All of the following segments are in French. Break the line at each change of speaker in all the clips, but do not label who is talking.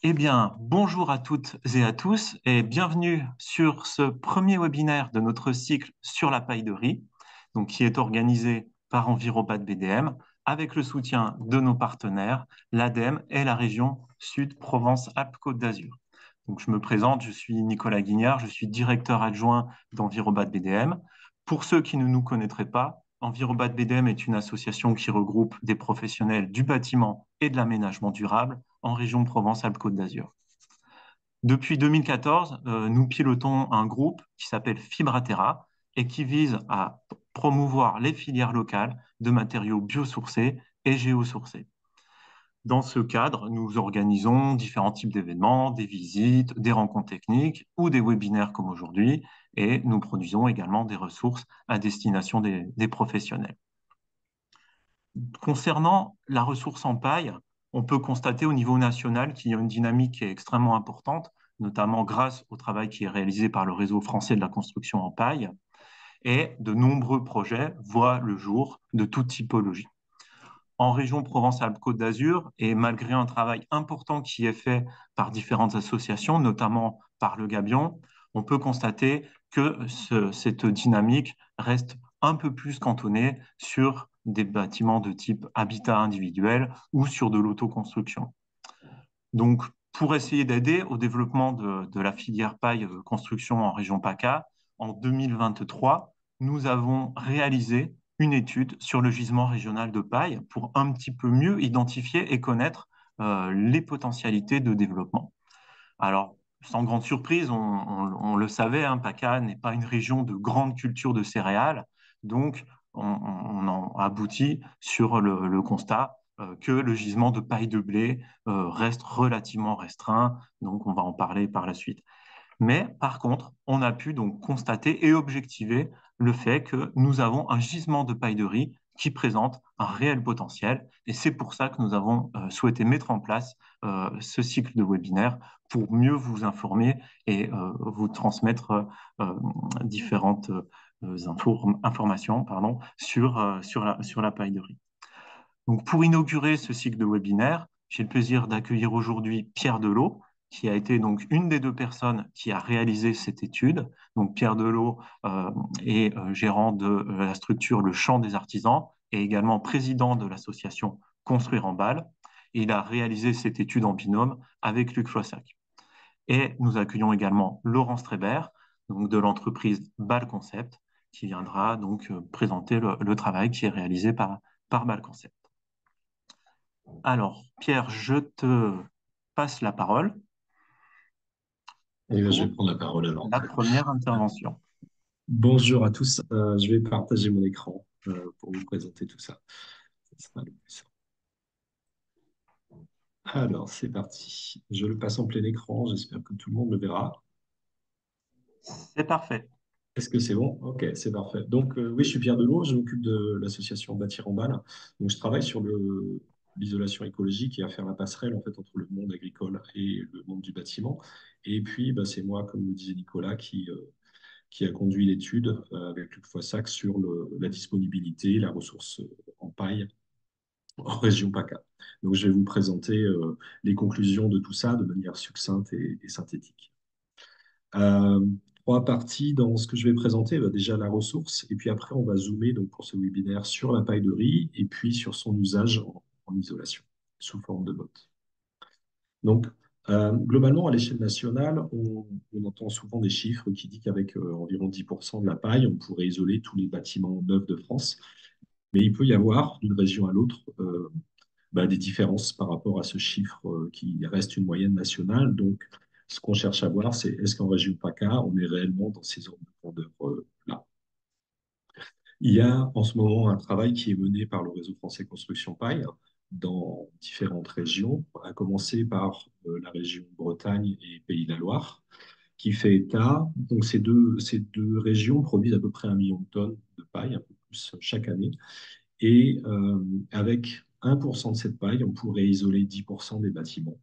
Eh bien, bonjour à toutes et à tous et bienvenue sur ce premier webinaire de notre cycle sur la paille de riz, donc qui est organisé par Envirobat BDM avec le soutien de nos partenaires, l'ADEME et la région Sud-Provence-Alpes-Côte d'Azur. Donc, je me présente, je suis Nicolas Guignard, je suis directeur adjoint d'Envirobat BDM. Pour ceux qui ne nous connaîtraient pas, Envirobat BDM est une association qui regroupe des professionnels du bâtiment et de l'aménagement durable en région Provence-Alpes-Côte d'Azur. Depuis 2014, nous pilotons un groupe qui s'appelle Fibraterra et qui vise à promouvoir les filières locales de matériaux biosourcés et géosourcés. Dans ce cadre, nous organisons différents types d'événements, des visites, des rencontres techniques ou des webinaires comme aujourd'hui, et nous produisons également des ressources à destination des professionnels. Concernant la ressource en paille, on peut constater au niveau national qu'il y a une dynamique qui est extrêmement importante, notamment grâce au travail qui est réalisé par le réseau français de la construction en paille, et de nombreux projets voient le jour de toute typologie. En région Provence-Alpes-Côte d'Azur, et malgré un travail important qui est fait par différentes associations, notamment par le Gabion, on peut constater que cette dynamique reste un peu plus cantonnée sur des bâtiments de type habitat individuel ou sur de l'autoconstruction. Donc, pour essayer d'aider au développement de la filière paille construction en région PACA, en 2023, nous avons réalisé une étude sur le gisement régional de paille pour un petit peu mieux identifier et connaître les potentialités de développement. Alors, sans grande surprise, on le savait, hein, PACA n'est pas une région de grande culture de céréales, donc on en aboutit sur le constat que le gisement de paille de blé reste relativement restreint, donc on va en parler par la suite. Mais par contre, on a pu donc constater et objectiver le fait que nous avons un gisement de paille de riz qui présente un réel potentiel. Et c'est pour ça que nous avons souhaité mettre en place ce cycle de webinaires pour mieux vous informer et vous transmettre euh, différentes informations sur la paille de riz. Donc, pour inaugurer ce cycle de webinaire, j'ai le plaisir d'accueillir aujourd'hui Pierre Delot, qui a été donc une des deux personnes qui a réalisé cette étude. Donc, Pierre Delot est gérant de la structure Le Champ des Artisans et également président de l'association Construire en Balle. Et il a réalisé cette étude en binôme avec Luc Floissac. Et nous accueillons également Laurence Trébert, donc de l'entreprise Balle Concept, qui viendra donc présenter le travail qui est réalisé par Balle Concept. Alors, Pierre, je te passe la parole
Et je vais
pour
prendre la parole alors.
la première intervention.
Bonjour à tous. Je vais partager mon écran pour vous présenter tout ça. Ça sera le plus simple. Alors, c'est parti. Je le passe en plein écran. J'espère que tout le monde le verra.
C'est parfait.
Est-ce que c'est bon? Ok, c'est parfait. Donc, oui, je suis Pierre Delot. Je m'occupe de l'association Bâtir en Balle. Donc, je travaille sur l'isolation écologique et à faire la passerelle en fait, entre le monde agricole et le monde du bâtiment. Et puis, bah, c'est moi, comme le disait Nicolas, qui a conduit l'étude avec Luc Foissac sur la disponibilité, la ressource en paille en région PACA. Donc, je vais vous présenter les conclusions de tout ça de manière succincte et synthétique. Euh, Trois parties dans ce que je vais présenter. Bah, déjà la ressource, et puis après, on va zoomer donc, pour ce webinaire sur la paille de riz et puis sur son usage en isolation sous forme de bottes. Donc, globalement, à l'échelle nationale, on entend souvent des chiffres qui disent qu'avec environ 10% de la paille, on pourrait isoler tous les bâtiments neufs de France. Mais il peut y avoir, d'une région à l'autre, bah, des différences par rapport à ce chiffre qui reste une moyenne nationale. Donc, ce qu'on cherche à voir, c'est est-ce qu'en région PACA, on est réellement dans ces ordres de grandeur-là. Il y a en ce moment un travail qui est mené par le réseau français Construction Paille dans différentes régions, à commencer par la région Bretagne et Pays de la Loire, qui fait état. Donc ces deux régions produisent à peu près 1 million de tonnes de paille, un peu plus chaque année. Et avec 1% de cette paille, on pourrait isoler 10% des bâtiments.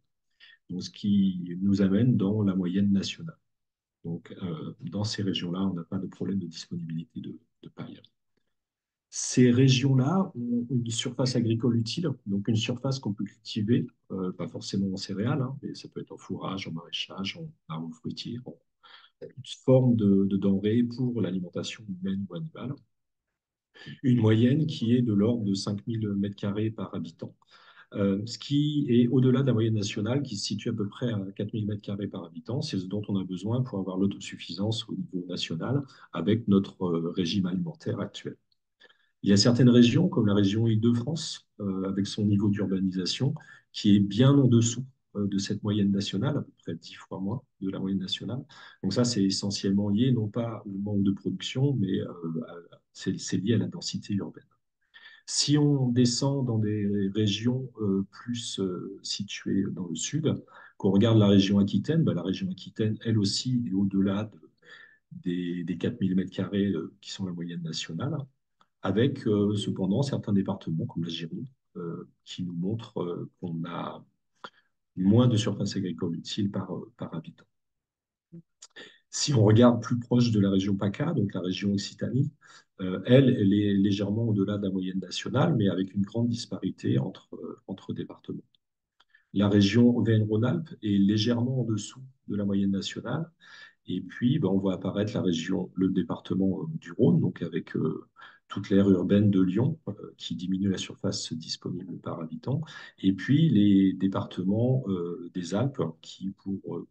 Donc, ce qui nous amène dans la moyenne nationale. Donc, dans ces régions-là, on n'a pas de problème de disponibilité de paille. Ces régions-là ont une surface agricole utile, donc une surface qu'on peut cultiver pas forcément en céréales, hein, mais ça peut être en fourrage, en maraîchage, en arbres fruitiers, en toute forme de denrées pour l'alimentation humaine ou animale. Une moyenne qui est de l'ordre de 5000 m² par habitant, ce qui est au-delà de la moyenne nationale qui se situe à peu près à 4000 m² par habitant. C'est ce dont on a besoin pour avoir l'autosuffisance au niveau national avec notre régime alimentaire actuel. Il y a certaines régions, comme la région Île-de-France, avec son niveau d'urbanisation, qui est bien en dessous de cette moyenne nationale, à peu près 10 fois moins de la moyenne nationale. Donc ça, c'est essentiellement lié non pas au manque de production, mais c'est lié à la densité urbaine. Si on descend dans des régions plus situées dans le sud, qu'on regarde la région Aquitaine, bah, la région Aquitaine, elle aussi, est au-delà des 4000 m² qui sont la moyenne nationale, avec cependant certains départements comme la Gironde qui nous montrent qu'on a moins de surface agricole utile par habitant. Si on regarde plus proche de la région PACA, donc la région Occitanie, elle est légèrement au-delà de la moyenne nationale, mais avec une grande disparité entre départements. La région Auvergne-Rhône-Alpes est légèrement en dessous de la moyenne nationale. Et puis, ben, on voit apparaître la région, le département du Rhône, donc avec toute l'aire urbaine de Lyon, qui diminue la surface disponible par habitant. Et puis, les départements des Alpes,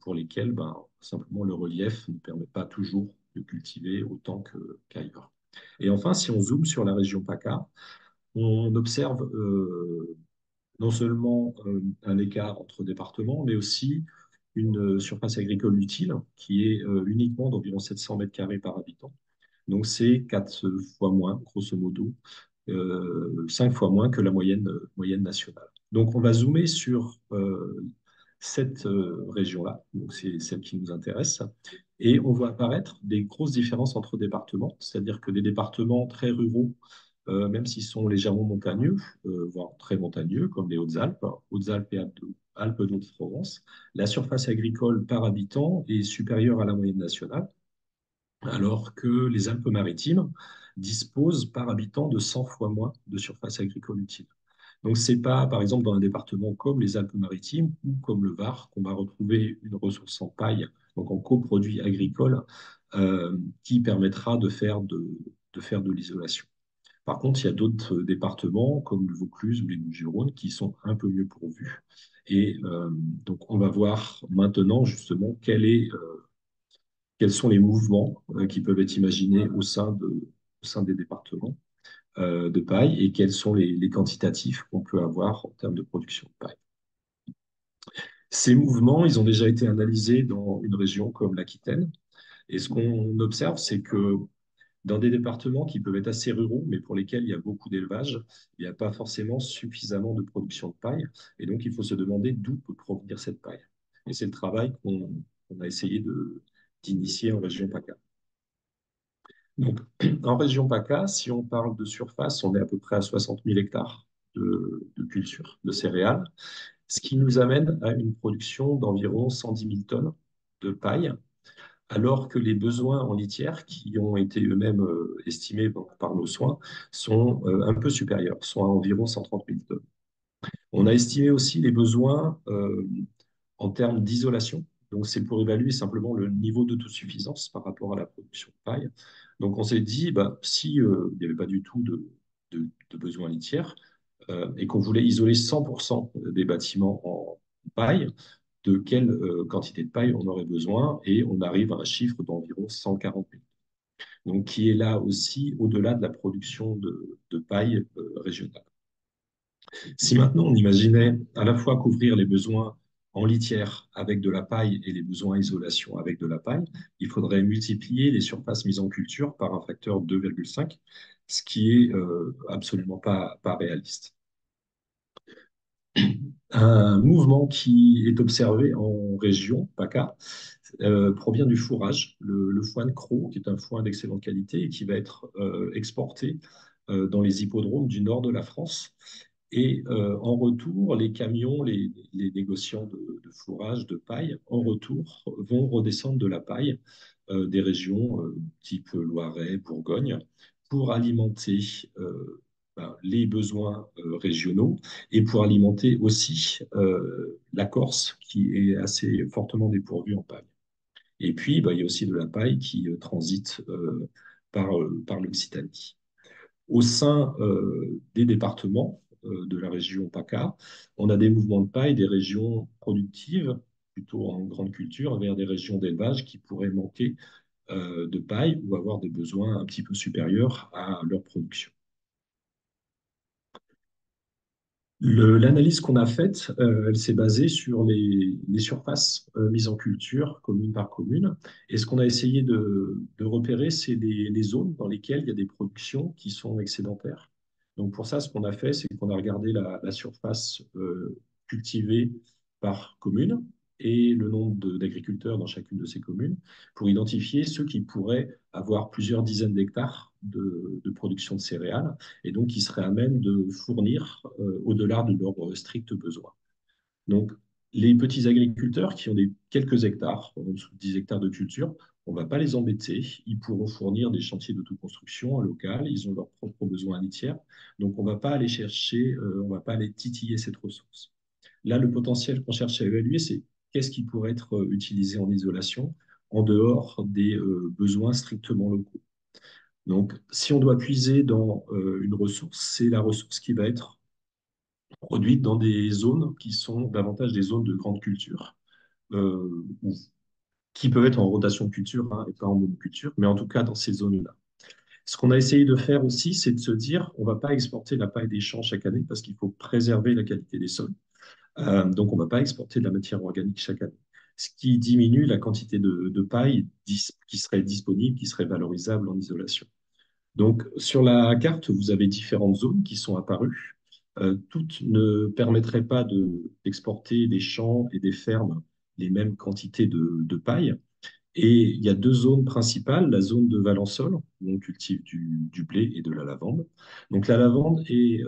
pour lesquels ben, simplement le relief ne permet pas toujours de cultiver autant qu'ailleurs. Et enfin, si on zoome sur la région PACA, on observe non seulement un écart entre départements, mais aussi une surface agricole utile qui est uniquement d'environ 700 m² par habitant. Donc c'est 4 fois moins, grosso modo, 5 fois moins que la moyenne nationale. Donc on va zoomer sur cette région-là, donc c'est celle qui nous intéresse, et on voit apparaître des grosses différences entre départements, c'est-à-dire que des départements très ruraux, même s'ils sont légèrement montagneux, voire très montagneux, comme les Hautes-Alpes, Hautes-Alpes et Alpes d'Haute-Provence, la surface agricole par habitant est supérieure à la moyenne nationale, alors que les Alpes-Maritimes disposent par habitant de 100 fois moins de surface agricole utile. Donc, ce n'est pas, par exemple, dans un département comme les Alpes-Maritimes ou comme le Var qu'on va retrouver une ressource en paille, donc en coproduit agricole, qui permettra de faire de l'isolation. Par contre, il y a d'autres départements comme le Vaucluse ou les Bouches-du-Rhône qui sont un peu mieux pourvus. Et donc, on va voir maintenant justement quels sont les mouvements qui peuvent être imaginés au sein des départements de paille et quels sont les quantitatifs qu'on peut avoir en termes de production de paille. Ces mouvements, ils ont déjà été analysés dans une région comme l'Aquitaine. Et ce qu'on observe, c'est que dans des départements qui peuvent être assez ruraux, mais pour lesquels il y a beaucoup d'élevage, il n'y a pas forcément suffisamment de production de paille. Et donc, il faut se demander d'où peut provenir cette paille. Et c'est le travail qu'on a essayé d'initier en région PACA. Donc, en région PACA, si on parle de surface, on est à peu près à 60 000 hectares de culture, de céréales, ce qui nous amène à une production d'environ 110 000 tonnes de paille, alors que les besoins en litière, qui ont été eux-mêmes estimés par nos soins, sont un peu supérieurs, sont à environ 130 000 tonnes. On a estimé aussi les besoins en termes d'isolation. Donc, c'est pour évaluer simplement le niveau d'autosuffisance par rapport à la production de paille. Donc, on s'est dit, bah, si il n'y avait pas du tout de besoin litière et qu'on voulait isoler 100% des bâtiments en paille, de quelle quantité de paille on aurait besoin, et on arrive à un chiffre d'environ 140 000. Donc, qui est là aussi au-delà de la production de paille régionale. Si maintenant on imaginait à la fois couvrir les besoins en litière avec de la paille et les besoins isolation avec de la paille, il faudrait multiplier les surfaces mises en culture par un facteur 2,5, ce qui est absolument pas réaliste. Un mouvement qui est observé en région, PACA, provient du fourrage, le foin de Cros, qui est un foin d'excellente qualité et qui va être exporté dans les hippodromes du nord de la France. Et en retour, les camions, les négociants de fourrage, de paille, en retour, vont redescendre de la paille des régions type Loiret, Bourgogne, pour alimenter les besoins régionaux et pour alimenter aussi la Corse qui est assez fortement dépourvue en paille. Et puis, il y a aussi de la paille qui transite par l'Occitanie. Au sein des départements de la région PACA, on a des mouvements de paille des régions productives, plutôt en grande culture, vers des régions d'élevage qui pourraient manquer de paille ou avoir des besoins un petit peu supérieurs à leur production. L'analyse qu'on a faite, elle s'est basée sur les surfaces mises en culture commune par commune. Et ce qu'on a essayé de repérer, c'est les zones dans lesquelles il y a des productions qui sont excédentaires. Donc pour ça, ce qu'on a fait, c'est qu'on a regardé la surface cultivée par commune et le nombre d'agriculteurs dans chacune de ces communes pour identifier ceux qui pourraient avoir plusieurs dizaines d'hectares de production de céréales et donc qui seraient à même de fournir au-delà de leurs stricts besoins. Donc, les petits agriculteurs qui ont quelques hectares, en dessous de 10 hectares de culture, on ne va pas les embêter. Ils pourront fournir des chantiers d'autoconstruction en local. Ils ont leurs propres besoins litières. Donc, on ne va pas aller chercher, on ne va pas aller titiller cette ressource. Là, le potentiel qu'on cherche à évaluer, c'est qu'est-ce qui pourrait être utilisé en isolation en dehors des besoins strictement locaux. Donc, si on doit puiser dans une ressource, c'est la ressource qui va être produite dans des zones qui sont davantage des zones de grande culture, qui peuvent être en rotation de culture hein, et pas en monoculture, mais en tout cas dans ces zones-là. Ce qu'on a essayé de faire aussi, c'est de se dire, on ne va pas exporter la paille des champs chaque année parce qu'il faut préserver la qualité des sols. Donc, on ne va pas exporter de la matière organique chaque année. Ce qui diminue la quantité de paille qui serait disponible, qui serait valorisable en isolation. Donc, sur la carte, vous avez différentes zones qui sont apparues. Toutes ne permettraient pas d'exporter des champs et des fermes les mêmes quantités de paille. Et il y a deux zones principales, la zone de Valençol, où on cultive du blé et de la lavande. Donc, la lavande est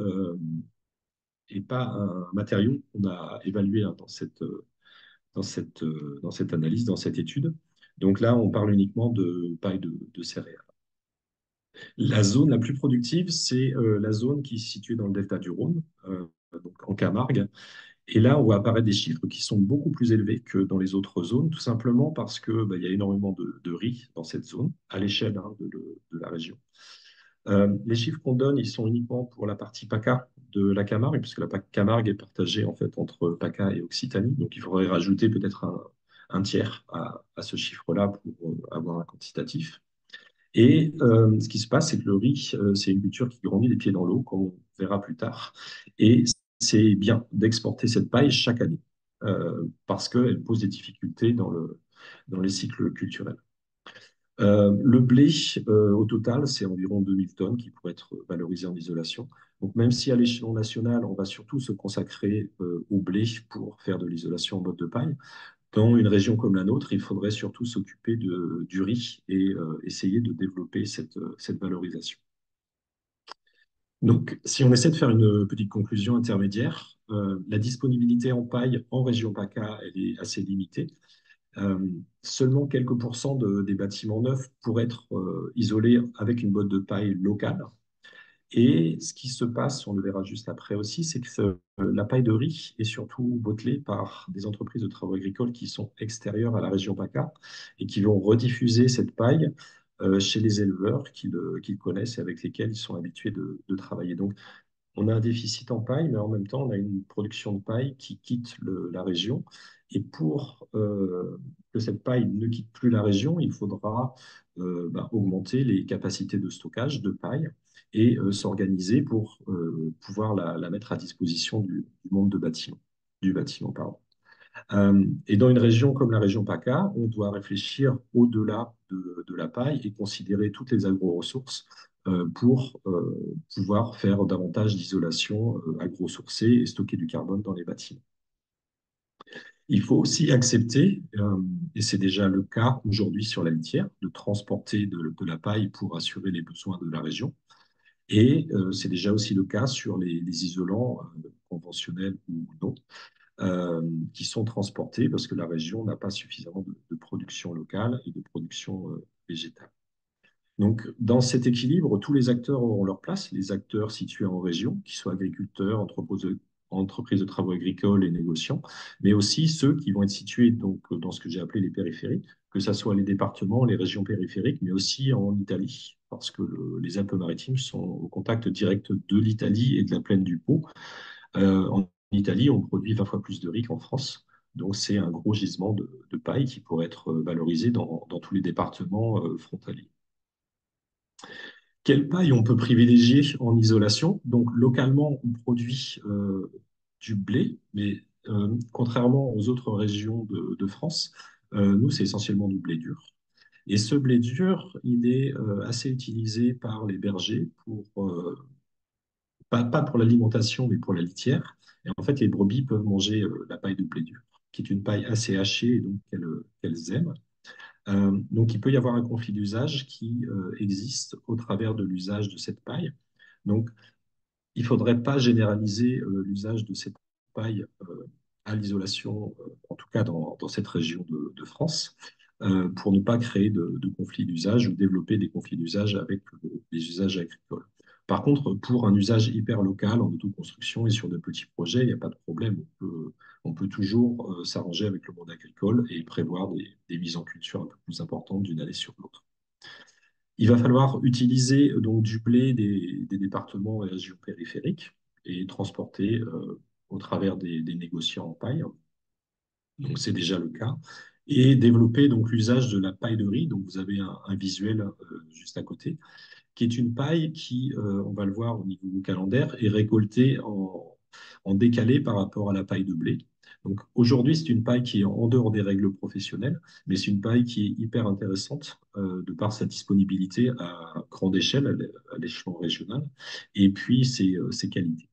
pas un matériau qu'on a évalué hein, dans cette analyse, dans cette étude. Donc là, on parle uniquement de paille de céréales. La zone la plus productive, c'est la zone qui est située dans le delta du Rhône, donc en Camargue. Et là, on voit apparaître des chiffres qui sont beaucoup plus élevés que dans les autres zones, tout simplement parce que, il y a énormément de riz dans cette zone, à l'échelle hein, de la région. Les chiffres qu'on donne, ils sont uniquement pour la partie PACA de la Camargue, puisque la Camargue est partagée en fait entre PACA et Occitanie. Donc, il faudrait rajouter peut-être un tiers à ce chiffre-là pour avoir un quantitatif. Et ce qui se passe, c'est que le riz, c'est une culture qui grandit les pieds dans l'eau, comme on verra plus tard. Et c'est bien d'exporter cette paille chaque année, parce qu'elle pose des difficultés dans les cycles culturels. Le blé, au total, c'est environ 2000 tonnes qui pourraient être valorisées en isolation. Donc, même si à l'échelon national, on va surtout se consacrer au blé pour faire de l'isolation en mode de paille, dans une région comme la nôtre, il faudrait surtout s'occuper du riz et essayer de développer cette valorisation. Donc, si on essaie de faire une petite conclusion intermédiaire, la disponibilité en paille en région PACA, elle est assez limitée. Euh, Seulement quelques pourcents des bâtiments neufs pourraient être isolés avec une botte de paille locale. Et ce qui se passe, on le verra juste après aussi, c'est que la paille de riz est surtout bottelée par des entreprises de travaux agricoles qui sont extérieures à la région PACA et qui vont rediffuser cette paille chez les éleveurs qu'ils connaissent et avec lesquels ils sont habitués de travailler. Donc, on a un déficit en paille, mais en même temps, on a une production de paille qui quitte la région. Et pour que cette paille ne quitte plus la région, il faudra augmenter les capacités de stockage de paille et s'organiser pour pouvoir la mettre à disposition du monde du bâtiment. Pardon. Et dans une région comme la région PACA, on doit réfléchir au-delà de la paille et considérer toutes les agro-ressources pour pouvoir faire davantage d'isolation agro-sourcée et stocker du carbone dans les bâtiments. Il faut aussi accepter, et c'est déjà le cas aujourd'hui sur la litière, de transporter de la paille pour assurer les besoins de la région. Et c'est déjà aussi le cas sur les isolants conventionnels ou non qui sont transportés parce que la région n'a pas suffisamment de production locale et de production végétale. Donc, dans cet équilibre, tous les acteurs auront leur place, les acteurs situés en région, qui soient agriculteurs, entreprises de travaux agricoles et négociants, mais aussi ceux qui vont être situés donc, dans ce que j'ai appelé les périphéries, que ce soit les départements, les régions périphériques, mais aussi en Italie, parce que les Alpes-Maritimes sont au contact direct de l'Italie et de la plaine du Pô. En Italie, on produit 20 fois plus de riz qu'en France. Donc, c'est un gros gisement de paille qui pourrait être valorisé dans tous les départements frontaliers. Quelle paille on peut privilégier en isolation? Donc, localement, on produit du blé, mais contrairement aux autres régions de France, nous, c'est essentiellement du blé dur. Et ce blé dur, il est assez utilisé par les bergers pas pour l'alimentation, mais pour la litière. Et en fait, les brebis peuvent manger la paille de blé dur, qui est une paille assez hachée et donc qu'elles aiment. Donc, il peut y avoir un conflit d'usage qui existe au travers de l'usage de cette paille. Donc, il ne faudrait pas généraliser l'usage de cette paille à l'isolation, en tout cas dans cette région de France, pour ne pas créer de conflits d'usage ou développer des conflits d'usage avec les usages agricoles. Par contre, pour un usage hyper local en autoconstruction et sur de petits projets, il n'y a pas de problème. On peut toujours s'arranger avec le monde agricole et prévoir des mises en culture un peu plus importantes d'une année sur l'autre. Il va falloir utiliser donc du blé des départements et régions périphériques et transporter au travers des négociants en paille. Donc c'est déjà le cas. Et développer donc l'usage de la paille de riz. Donc vous avez un visuel juste à côté, qui est une paille qui, on va le voir au niveau calendaire, est récoltée en décalé par rapport à la paille de blé. Donc aujourd'hui, c'est une paille qui est en dehors des règles professionnelles, mais c'est une paille qui est hyper intéressante de par sa disponibilité à grande échelle, à l'échelon régional, et puis ses qualités.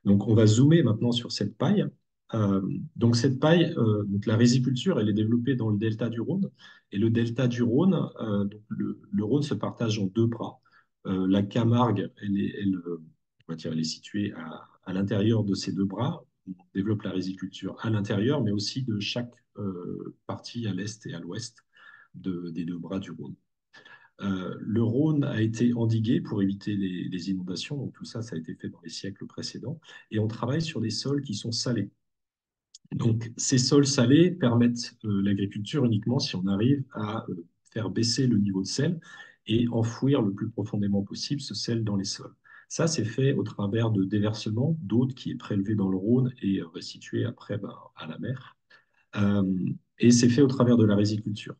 Donc, on va zoomer maintenant sur cette paille. Euh, donc, cette paille, donc la riziculture, elle est développée dans le delta du Rhône. Et le delta du Rhône, donc le Rhône se partage en deux bras. La Camargue, on va dire, elle est située à l'intérieur de ces deux bras. On développe la riziculture à l'intérieur, mais aussi de chaque partie à l'est et à l'ouest des deux bras du Rhône. Le Rhône a été endigué pour éviter les inondations. Donc tout ça, ça a été fait dans les siècles précédents. Et on travaille sur des sols qui sont salés. Donc ces sols salés permettent l'agriculture uniquement si on arrive à faire baisser le niveau de sel et enfouir le plus profondément possible ce sel dans les sols. Ça, c'est fait au travers de déversements d'eau qui est prélevée dans le Rhône et restituée après à la mer. Euh, et c'est fait au travers de la riziculture.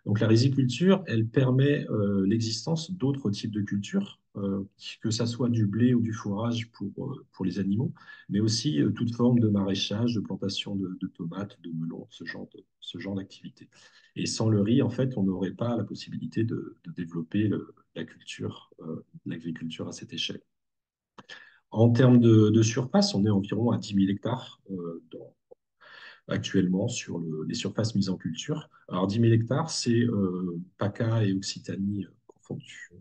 Donc la riziculture, elle permet l'existence d'autres types de cultures, que ça soit du blé ou du fourrage pour les animaux, mais aussi toute forme de maraîchage, de plantation de tomates, de melons, ce genre d'activité. Et sans le riz, en fait, on n'aurait pas la possibilité de développer l'agriculture à cette échelle. En termes de surface, on est environ à 10 000 hectares actuellement sur les surfaces mises en culture. Alors 10 000 hectares, c'est PACA et Occitanie confondus.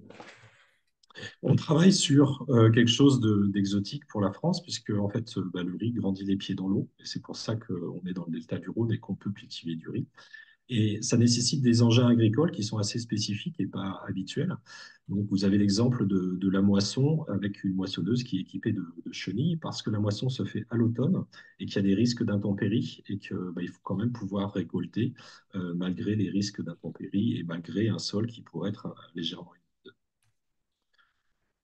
On travaille sur quelque chose d'exotique pour la France, puisque en fait, le riz grandit les pieds dans l'eau, et c'est pour ça qu'on est dans le delta du Rhône et qu'on peut cultiver du riz. Et ça nécessite des engins agricoles qui sont assez spécifiques et pas habituels. Donc, vous avez l'exemple de la moisson avec une moissonneuse qui est équipée de chenilles parce que la moisson se fait à l'automne et qu'il y a des risques d'intempéries et qu'il faut quand même pouvoir récolter malgré les risques d'intempéries et malgré un sol qui pourrait être légèrement humide.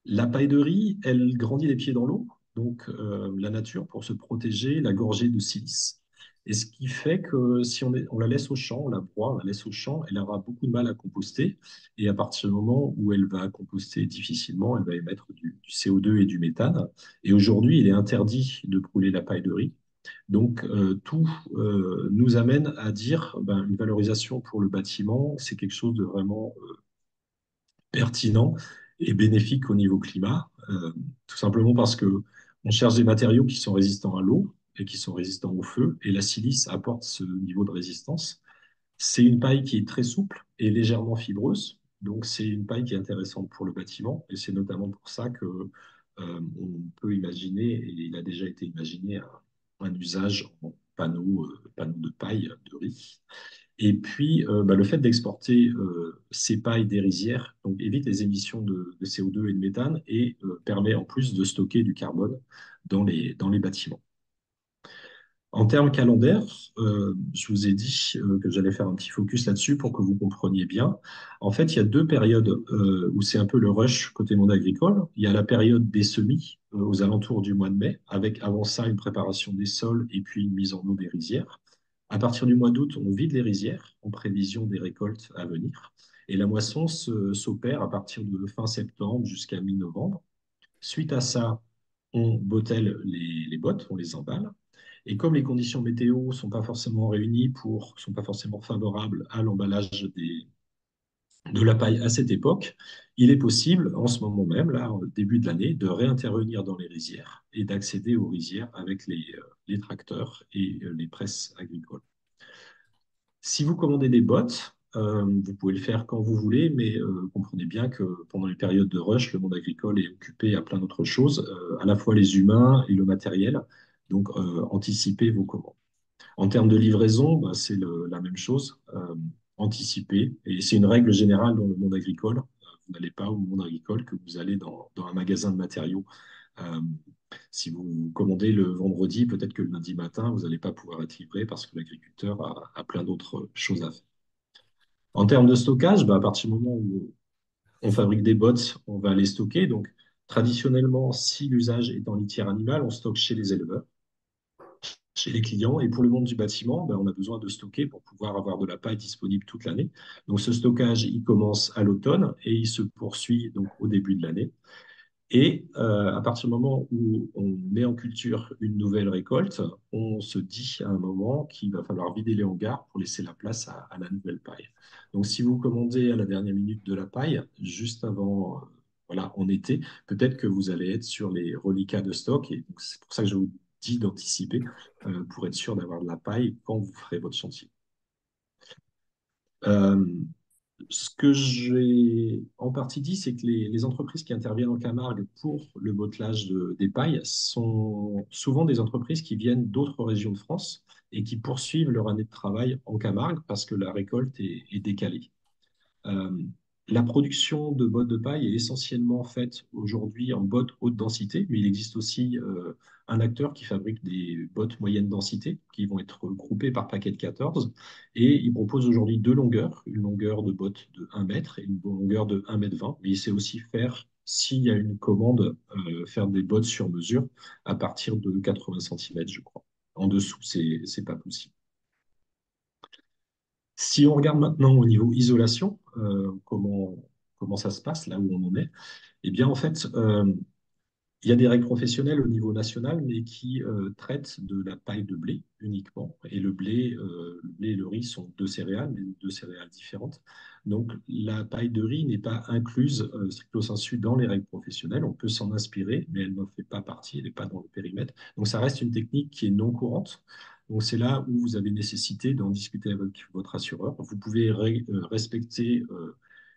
La paille de riz, elle grandit les pieds dans l'eau, donc la nature, pour se protéger, la gorgée de silice. Et ce qui fait que si on la laisse au champ, on la broie, on la laisse au champ, elle aura beaucoup de mal à composter. Et à partir du moment où elle va composter difficilement, elle va émettre du CO2 et du méthane. Et aujourd'hui, il est interdit de brûler la paille de riz. Donc, tout nous amène à dire une valorisation pour le bâtiment, c'est quelque chose de vraiment pertinent et bénéfique au niveau climat, tout simplement parce que on cherche des matériaux qui sont résistants à l'eau et qui sont résistants au feu, et la silice apporte ce niveau de résistance. C'est une paille qui est très souple et légèrement fibreuse, donc c'est une paille qui est intéressante pour le bâtiment, et c'est notamment pour ça que on peut imaginer, et il a déjà été imaginé, un usage en panneaux de paille de riz. Et puis, le fait d'exporter ces pailles des rizières donc, évite les émissions de CO2 et de méthane et permet en plus de stocker du carbone dans les bâtiments. En termes calendaires, je vous ai dit que j'allais faire un petit focus là-dessus pour que vous compreniez bien. En fait, il y a deux périodes où c'est un peu le rush côté monde agricole. Il y a la période des semis aux alentours du mois de mai, avec avant ça une préparation des sols et puis une mise en eau des rizières. À partir du mois d'août, on vide les rizières en prévision des récoltes à venir. Et la moisson s'opère à partir de fin septembre jusqu'à mi-novembre. Suite à ça, on bottèle les bottes, on les emballe. Et comme les conditions météo sont pas forcément réunies sont pas forcément favorables à l'emballage de la paille à cette époque, il est possible, en ce moment même, là, au début de l'année, de réintervenir dans les rizières et d'accéder aux rizières avec les tracteurs et les presses agricoles. Si vous commandez des bottes, vous pouvez le faire quand vous voulez, mais comprenez bien que pendant les périodes de rush, le monde agricole est occupé à plein d'autres choses, à la fois les humains et le matériel. Donc, anticipez vos commandes. En termes de livraison, bah, c'est la même chose, anticiper. Et c'est une règle générale dans le monde agricole. Vous n'allez pas au monde agricole que vous allez dans un magasin de matériaux. Euh, Si vous commandez le vendredi, peut-être que le lundi matin, vous n'allez pas pouvoir être livré parce que l'agriculteur a plein d'autres choses à faire. En termes de stockage, bah, à partir du moment où on fabrique des bottes, on va les stocker. Donc, traditionnellement, si l'usage est en litière animale, on stocke chez les éleveurs, chez les clients. Et pour le monde du bâtiment, ben, on a besoin de stocker pour pouvoir avoir de la paille disponible toute l'année. Donc ce stockage, il commence à l'automne et il se poursuit donc au début de l'année. Et à partir du moment où on met en culture une nouvelle récolte, on se dit à un moment qu'il va falloir vider les hangars pour laisser la place à la nouvelle paille. Donc si vous commandez à la dernière minute de la paille, juste avant, voilà, en été, peut-être que vous allez être sur les reliquats de stock. Et donc, c'est pour ça que je vous dis d'anticiper pour être sûr d'avoir de la paille quand vous ferez votre chantier. Euh, Ce que j'ai en partie dit, c'est que les entreprises qui interviennent en Camargue pour le bottelage des pailles sont souvent des entreprises qui viennent d'autres régions de France et qui poursuivent leur année de travail en Camargue parce que la récolte est décalée. Euh, la production de bottes de paille est essentiellement faite aujourd'hui en bottes haute densité, mais il existe aussi un acteur qui fabrique des bottes moyenne densité qui vont être groupées par paquet de 14 et il propose aujourd'hui deux longueurs, une longueur de botte de 1 mètre et une longueur de 1,20 m, mais il sait aussi faire, s'il y a une commande, faire des bottes sur mesure à partir de 80 cm, je crois. En dessous, c'est pas possible. Si on regarde maintenant au niveau isolation, comment ça se passe là où on en est, eh bien en fait, il y a des règles professionnelles au niveau national, mais qui traitent de la paille de blé uniquement. Et le blé et le riz sont deux céréales, mais deux céréales différentes. Donc la paille de riz n'est pas incluse stricto sensu dans les règles professionnelles. On peut s'en inspirer, mais elle n'en fait pas partie, elle n'est pas dans le périmètre. Donc ça reste une technique qui est non courante. Donc c'est là où vous avez nécessité d'en discuter avec votre assureur. Vous pouvez respecter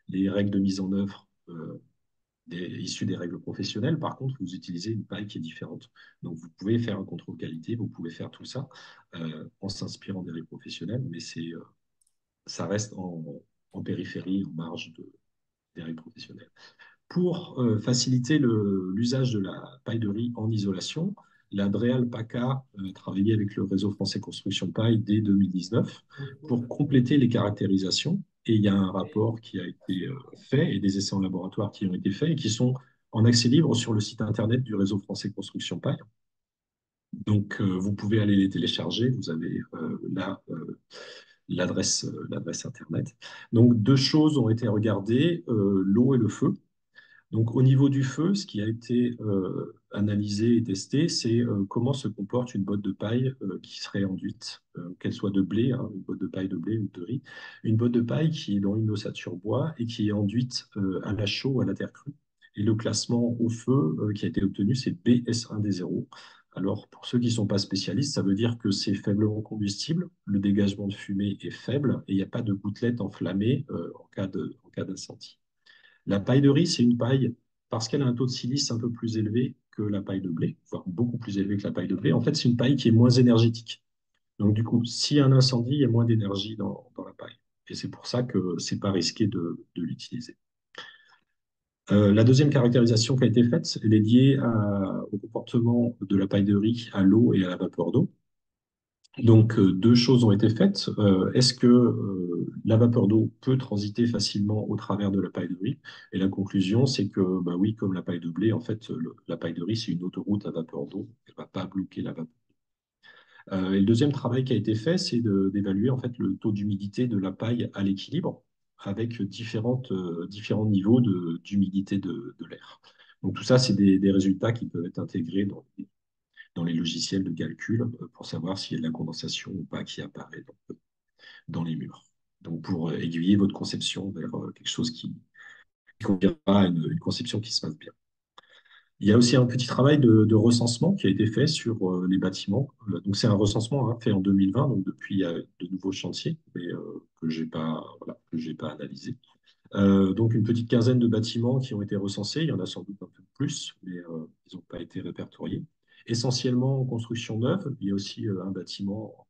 les règles de mise en œuvre issues des règles professionnelles. Par contre, vous utilisez une paille qui est différente. Donc, vous pouvez faire un contrôle qualité, vous pouvez faire tout ça en s'inspirant des règles professionnelles, mais ça reste en périphérie, en marge des règles professionnelles. Pour faciliter l'usage de la paille de riz en isolation, la Dreal PACA travaillait avec le réseau français Construction Paille dès 2019 pour compléter les caractérisations. Et il y a un rapport qui a été fait et des essais en laboratoire qui ont été faits et qui sont en accès libre sur le site internet du réseau français Construction Paille. Donc, vous pouvez aller les télécharger. Vous avez là l'adresse internet. Donc, deux choses ont été regardées, l'eau et le feu. Donc, au niveau du feu, ce qui a été analysé et testé, c'est comment se comporte une botte de paille qui serait enduite, qu'elle soit de blé, hein, une botte de paille de blé ou de riz, une botte de paille qui est dans une ossature bois et qui est enduite à la chaux ou à la terre crue. Et le classement au feu qui a été obtenu, c'est BS1D0. Alors, pour ceux qui ne sont pas spécialistes, ça veut dire que c'est faiblement combustible, le dégagement de fumée est faible et il n'y a pas de gouttelettes enflammées en cas d'incendie. La paille de riz, c'est une paille, parce qu'elle a un taux de silice un peu plus élevé que la paille de blé, voire beaucoup plus élevé que la paille de blé. En fait, c'est une paille qui est moins énergétique. Donc, du coup, s'il y a un incendie, il y a moins d'énergie dans la paille. Et c'est pour ça que c'est pas risqué de l'utiliser. La deuxième caractérisation qui a été faite, elle est liée au comportement de la paille de riz à l'eau et à la vapeur d'eau. Donc, deux choses ont été faites. Est-ce que la vapeur d'eau peut transiter facilement au travers de la paille de riz? Et la conclusion, c'est que, bah oui, comme la paille de blé, en fait, la paille de riz, c'est une autoroute à vapeur d'eau. Elle ne va pas bloquer la vapeur. Et le deuxième travail qui a été fait, c'est d'évaluer en fait le taux d'humidité de la paille à l'équilibre avec différents niveaux d'humidité de l'air. Donc tout ça, c'est des résultats qui peuvent être intégrés dans les logiciels de calcul pour savoir s'il y a de la condensation ou pas qui apparaît dans les murs. Donc pour aiguiller votre conception vers quelque chose qui conviendra à une conception qui se passe bien. Il y a aussi un petit travail de recensement qui a été fait sur les bâtiments. Donc c'est un recensement fait en 2020, donc depuis il y a de nouveaux chantiers, mais que j'ai pas, voilà, que j'ai pas analysé. Donc une petite quinzaine de bâtiments qui ont été recensés. Il y en a sans doute un peu plus, mais ils n'ont pas été répertoriés. Essentiellement en construction neuve. Il y a aussi un bâtiment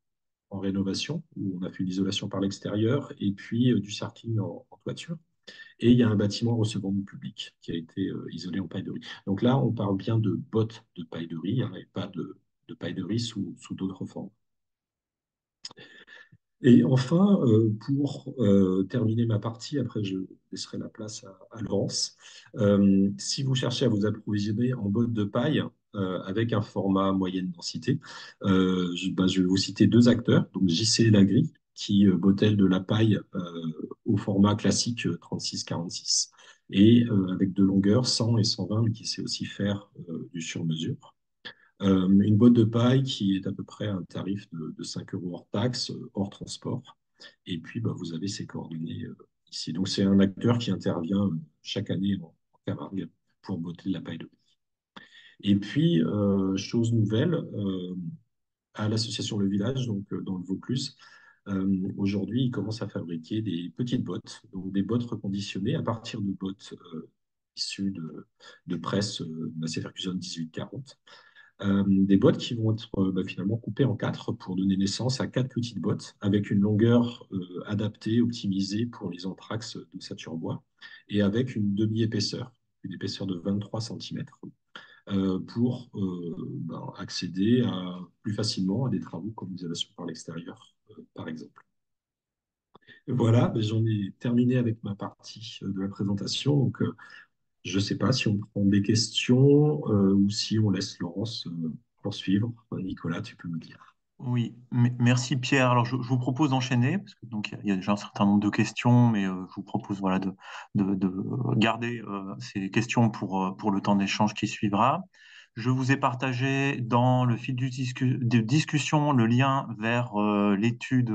en rénovation où on a fait l'isolation par l'extérieur et puis du cercling en toiture. Et il y a un bâtiment recevant du public qui a été isolé en paille de riz. Donc là, on parle bien de bottes de paille de riz et pas de paille de riz sous d'autres formes. Et enfin, pour terminer ma partie, après je laisserai la place à Laurence. Si vous cherchez à vous approvisionner en bottes de paille avec un format moyenne densité, je vais vous citer deux acteurs, donc JC Lagris, qui bottèle de la paille au format classique 36-46, et avec de longueur 100 et 120, mais qui sait aussi faire du sur-mesure. Une botte de paille qui est à peu près un tarif de 5 euros hors taxe, hors transport. Et puis, bah, vous avez ces coordonnées ici. Donc, c'est un acteur qui intervient chaque année en Camargue pour botter de la paille de riz. Et puis, chose nouvelle, à l'association Le Village, donc dans le Vaucluse, aujourd'hui, ils commencent à fabriquer des petites bottes, donc des bottes reconditionnées à partir de bottes issues de presse Massey Ferguson 1840. Des bottes qui vont être finalement coupées en quatre pour donner naissance à quatre petites bottes avec une longueur adaptée, optimisée pour les anthrax d'ossature bois et avec une demi-épaisseur, une épaisseur de 23 cm pour accéder plus facilement à des travaux comme l'isolation par l'extérieur, par exemple. Voilà, j'en ai terminé avec ma partie de la présentation. Donc, je ne sais pas si on prend des questions ou si on laisse Laurence poursuivre. Nicolas, tu peux me dire.
Oui, merci Pierre. Alors je vous propose d'enchaîner parce que donc il y a déjà un certain nombre de questions, mais je vous propose voilà de garder ces questions pour le temps d'échange qui suivra. Je vous ai partagé dans le fil de discussion le lien vers l'étude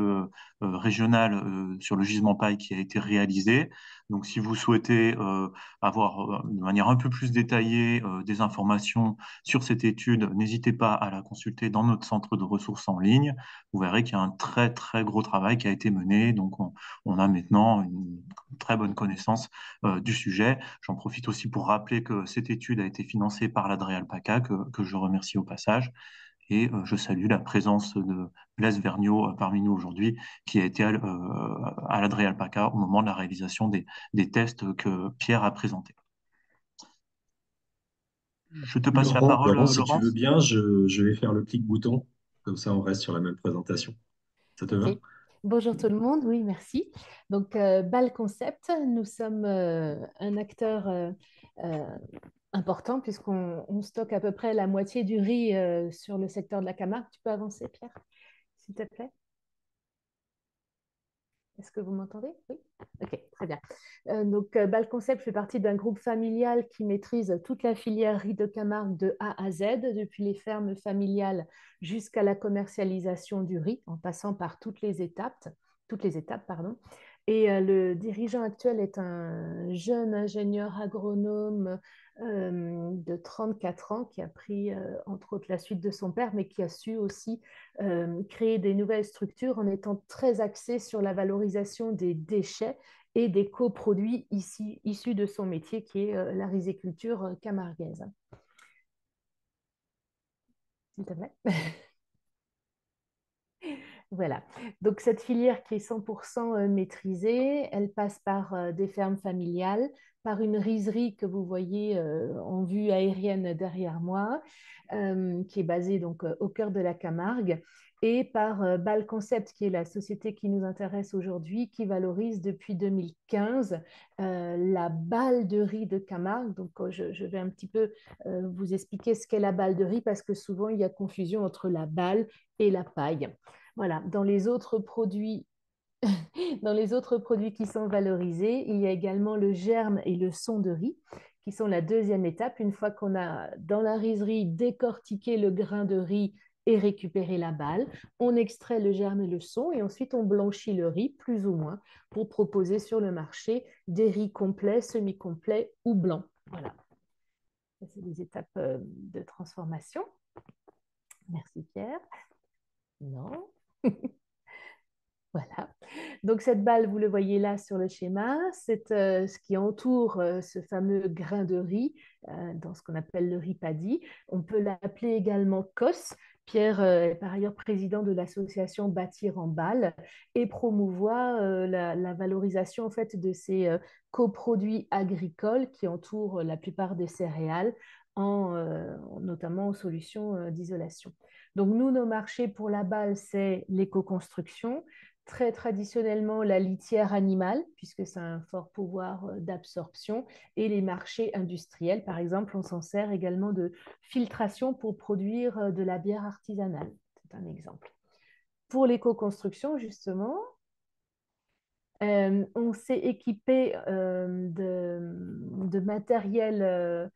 régionale sur le gisement paille qui a été réalisée. Donc si vous souhaitez avoir de manière un peu plus détaillée des informations sur cette étude, n'hésitez pas à la consulter dans notre centre de ressources en ligne. Vous verrez qu'il y a un très, très gros travail qui a été mené. Donc, on a maintenant une très bonne connaissance du sujet. J'en profite aussi pour rappeler que cette étude a été financée par l'Adréal PACA, que je remercie au passage. Et je salue la présence de Blaise Vergniaud parmi nous aujourd'hui, qui a été à l'Adréal PACA au moment de la réalisation des tests que Pierre a présentés. Je te passe la parole,
Laurent, si tu veux
Laurence.
bien, je vais faire le clic-bouton. Comme ça, on reste sur la même présentation. Ça te
Ok.
va?
Bonjour tout le monde, oui, merci. Donc, BAL Concept, nous sommes un acteur euh, important puisqu'on stocke à peu près la moitié du riz sur le secteur de la Camargue. Tu peux avancer, Pierre, s'il te plaît? Est-ce que vous m'entendez? Oui. Ok, très bien. BAL Concept fait partie d'un groupe familial qui maîtrise toute la filière riz de Camargue de A à Z, depuis les fermes familiales jusqu'à la commercialisation du riz, en passant par toutes les étapes, pardon. Et le dirigeant actuel est un jeune ingénieur agronome de 34 ans qui a pris, entre autres, la suite de son père, mais qui a su aussi créer des nouvelles structures en étant très axé sur la valorisation des déchets et des coproduits issus de son métier qui est la riziculture camarguaise. S'il te plaît. Voilà. Donc, cette filière qui est 100% maîtrisée, elle passe par des fermes familiales, par une rizerie que vous voyez en vue aérienne derrière moi, qui est basée donc au cœur de la Camargue, et par Bâle Concept, qui est la société qui nous intéresse aujourd'hui, qui valorise depuis 2015 la balle de riz de Camargue. Donc, je vais un petit peu vous expliquer ce qu'est la balle de riz, parce que souvent, il y a confusion entre la balle et la paille. Voilà, dans les autres produits qui sont valorisés, il y a également le germe et le son de riz, qui sont la deuxième étape. Une fois qu'on a, dans la rizerie, décortiqué le grain de riz et récupéré la balle, on extrait le germe et le son et ensuite on blanchit le riz, plus ou moins, pour proposer sur le marché des riz complets, semi-complets ou blancs. Voilà, ça, c'est les étapes de transformation. Merci Pierre. Non. Voilà. Donc cette balle, vous le voyez là sur le schéma, c'est ce qui entoure ce fameux grain de riz dans ce qu'on appelle le riz paddy. On peut l'appeler également COS. Pierre est par ailleurs président de l'association Bâtir en balle et promouvoit la valorisation en fait de ces coproduits agricoles qui entourent la plupart des céréales, notamment en solutions d'isolation. Donc nous, nos marchés pour la balle, c'est l'éco-construction, très traditionnellement la litière animale, puisque c'est un fort pouvoir d'absorption, et les marchés industriels, par exemple, on s'en sert également de filtration pour produire de la bière artisanale. C'est un exemple. Pour l'éco-construction, justement, on s'est équipé de matériel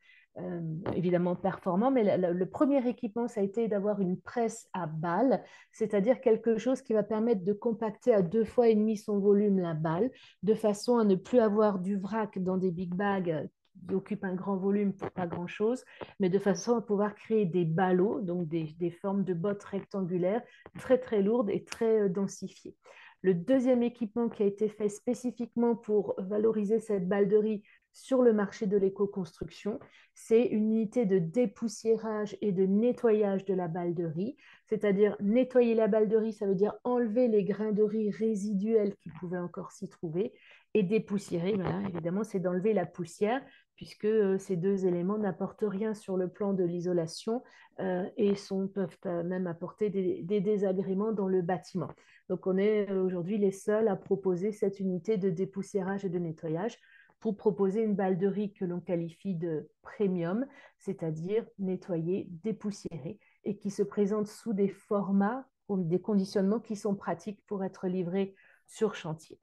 évidemment performant, mais le premier équipement, ça a été d'avoir une presse à balle, c'est-à-dire quelque chose qui va permettre de compacter à 2,5 fois son volume la balle, de façon à ne plus avoir du vrac dans des big bags qui occupent un grand volume pour pas grand-chose, mais de façon à pouvoir créer des ballots, donc des formes de bottes rectangulaires très très lourdes et très densifiées. Le deuxième équipement qui a été fait spécifiquement pour valoriser cette balle de riz sur le marché de l'éco-construction, c'est une unité de dépoussiérage et de nettoyage de la balle de riz. C'est-à-dire nettoyer la balle de riz, ça veut dire enlever les grains de riz résiduels qui pouvaient encore s'y trouver, et dépoussiérer, voilà, évidemment, c'est d'enlever la poussière, puisque ces deux éléments n'apportent rien sur le plan de l'isolation et peuvent même apporter des désagréments dans le bâtiment. Donc, on est aujourd'hui les seuls à proposer cette unité de dépoussiérage et de nettoyage pour proposer une balle de riz que l'on qualifie de premium, c'est-à-dire nettoyée, dépoussiérée, et qui se présente sous des formats, des conditionnements qui sont pratiques pour être livrés sur chantier.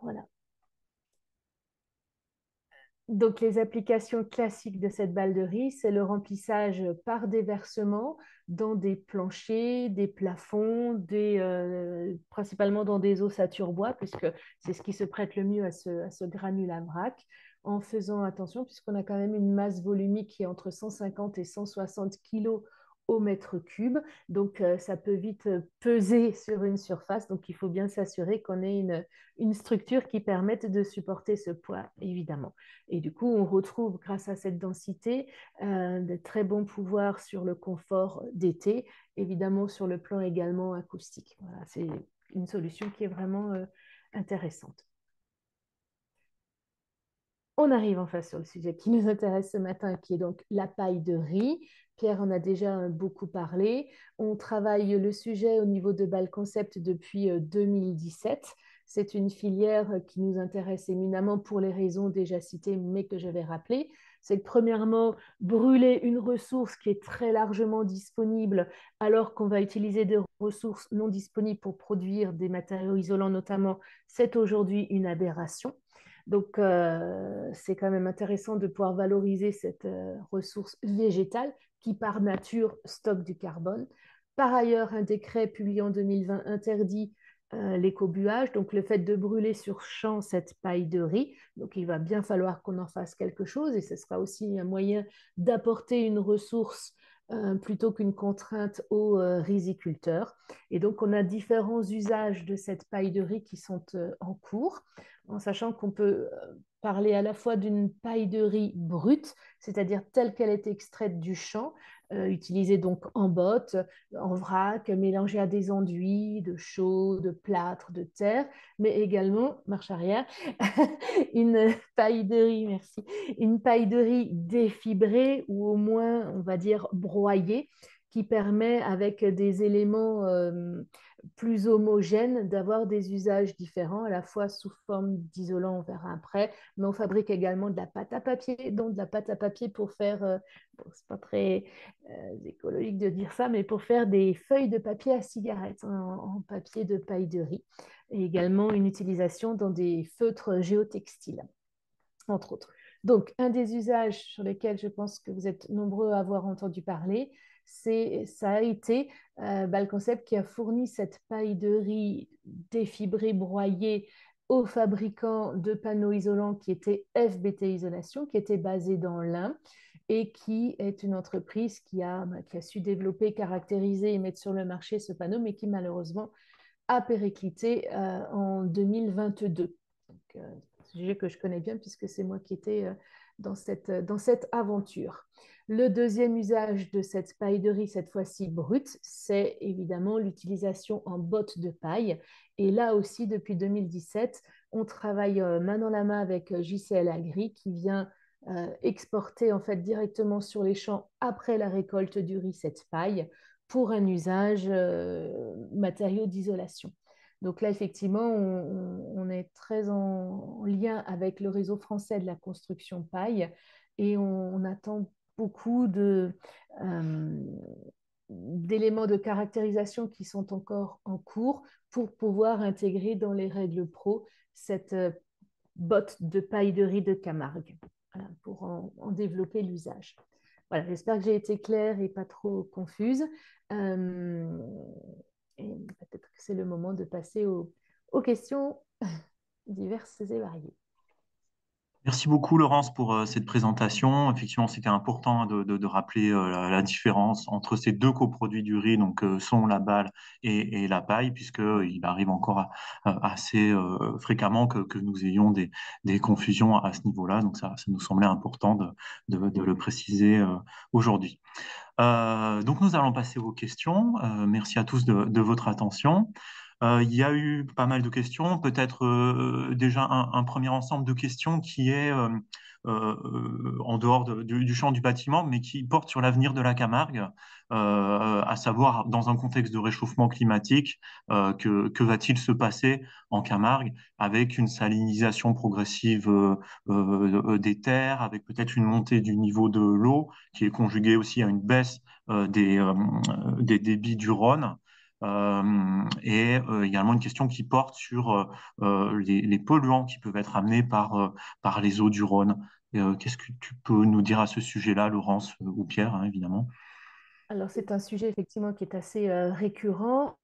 Voilà. Donc, les applications classiques de cette balle de riz, c'est le remplissage par déversement dans des planchers, des plafonds, principalement dans des ossature bois, puisque c'est ce qui se prête le mieux à ce granulat vrac, en faisant attention, puisqu'on a quand même une masse volumique qui est entre 150 et 160 kg au mètre cube. Donc, ça peut vite peser sur une surface. Donc, il faut bien s'assurer qu'on ait une structure qui permette de supporter ce poids, évidemment. Et du coup, on retrouve, grâce à cette densité, de très bons pouvoirs sur le confort d'été, évidemment sur le plan également acoustique. Voilà, c'est une solution qui est vraiment intéressante. On arrive enfin sur le sujet qui nous intéresse ce matin, qui est donc la paille de riz. Pierre en a déjà beaucoup parlé. On travaille le sujet au niveau de Bâle Concept depuis 2017. C'est une filière qui nous intéresse éminemment pour les raisons déjà citées, mais que je vais rappeler. C'est que premièrement, brûler une ressource qui est très largement disponible, alors qu'on va utiliser des ressources non disponibles pour produire des matériaux isolants notamment, c'est aujourd'hui une aberration. Donc, c'est quand même intéressant de pouvoir valoriser cette ressource végétale qui, par nature, stocke du carbone. Par ailleurs, un décret publié en 2020 interdit l'écobuage, donc le fait de brûler sur champ cette paille de riz. Donc, il va bien falloir qu'on en fasse quelque chose et ce sera aussi un moyen d'apporter une ressource plutôt qu'une contrainte aux riziculteurs. Et donc, on a différents usages de cette paille de riz qui sont en cours, en sachant qu'on peut parler à la fois d'une paille de riz brute, c'est-à-dire telle qu'elle est extraite du champ, utilisée donc en botte, en vrac, mélangée à des enduits de chaux, de plâtre, de terre, mais également, marche arrière, une paille de riz, merci, une paille de riz défibrée ou au moins, on va dire, broyée, qui permet, avec des éléments plus homogènes, d'avoir des usages différents, à la fois sous forme d'isolant, on verra après, mais on fabrique également de la pâte à papier, donc de la pâte à papier pour faire, bon, c'est pas très écologique de dire ça, mais pour faire des feuilles de papier à cigarette en papier de paille de riz, et également une utilisation dans des feutres géotextiles, entre autres. Donc, un des usages sur lesquels je pense que vous êtes nombreux à avoir entendu parler, ça a été le concept qui a fourni cette paille de riz défibrée, broyée aux fabricants de panneaux isolants qui était FBT Isolation, qui était basé dans l'Ain et qui est une entreprise qui a su développer, caractériser et mettre sur le marché ce panneau, mais qui malheureusement a périclité en 2022. Donc, sujet que je connais bien puisque c'est moi qui étais dans cette aventure. Le deuxième usage de cette paille de riz, cette fois-ci brute, c'est évidemment l'utilisation en bottes de paille. Et là aussi, depuis 2017, on travaille main dans la main avec JCL Agri qui vient exporter en fait directement sur les champs après la récolte du riz cette paille pour un usage matériaux d'isolation. Donc là, effectivement, on est très en lien avec le réseau français de la construction paille et on attend beaucoup d'éléments de caractérisation qui sont encore en cours pour pouvoir intégrer dans les règles pro cette botte de paille de riz de Camargue, voilà, pour en développer l'usage. Voilà, j'espère que j'ai été claire et pas trop confuse. Et peut-être que c'est le moment de passer aux questions diverses et variées.
Merci beaucoup, Laurence, pour cette présentation. Effectivement, c'était important de rappeler la différence entre ces deux coproduits du riz, donc sont la balle et la paille, puisqu'il arrive encore assez fréquemment que nous ayons des confusions à ce niveau-là. Donc, ça nous semblait important de le préciser aujourd'hui. Donc, nous allons passer aux questions. Merci à tous de votre attention. Il y a eu pas mal de questions, peut-être déjà un premier ensemble de questions qui est en dehors du champ du bâtiment, mais qui porte sur l'avenir de la Camargue, à savoir dans un contexte de réchauffement climatique, que va-t-il se passer en Camargue avec une salinisation progressive des terres, avec peut-être une montée du niveau de l'eau qui est conjuguée aussi à une baisse des débits du Rhône. Et également une question qui porte sur les polluants qui peuvent être amenés par les eaux du Rhône. Qu'est-ce que tu peux nous dire à ce sujet-là, Laurence ou Pierre, hein, évidemment?
Alors, c'est un sujet effectivement qui est assez récurrent.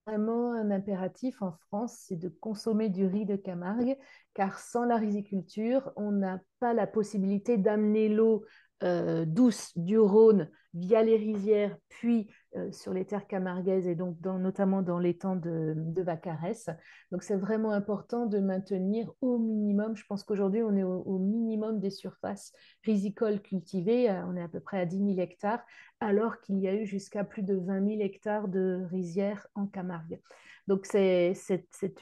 Vraiment un impératif en France, c'est de consommer du riz de Camargue, car sans la riziculture, on n'a pas la possibilité d'amener l'eau douce du Rhône via les rizières, puis sur les terres camarguaises et donc notamment dans l'étang de Vaccarès. Donc c'est vraiment important de maintenir au minimum, je pense qu'aujourd'hui on est au minimum des surfaces rizicoles cultivées, on est à peu près à 10 000 hectares, alors qu'il y a eu jusqu'à plus de 20 000 hectares de rizières en Camargue. Donc c'est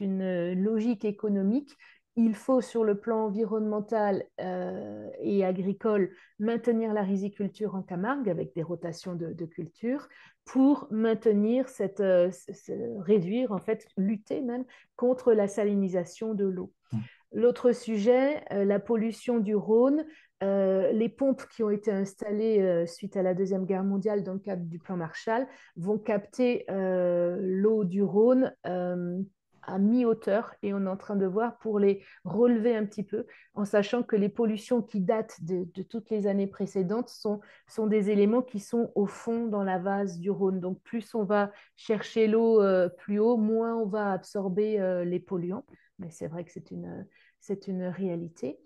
une logique économique. Il faut, sur le plan environnemental et agricole, maintenir la riziculture en Camargue avec des rotations de cultures pour maintenir réduire, en fait, lutter même contre la salinisation de l'eau. L'autre sujet, la pollution du Rhône. Les pompes qui ont été installées suite à la Deuxième Guerre mondiale dans le cadre du plan Marshall vont capter l'eau du Rhône à mi-hauteur et on est en train de voir pour les relever un petit peu en sachant que les pollutions qui datent de toutes les années précédentes sont des éléments qui sont au fond dans la vase du Rhône. Donc plus on va chercher l'eau plus haut, moins on va absorber les polluants. Mais c'est vrai que c'est une réalité.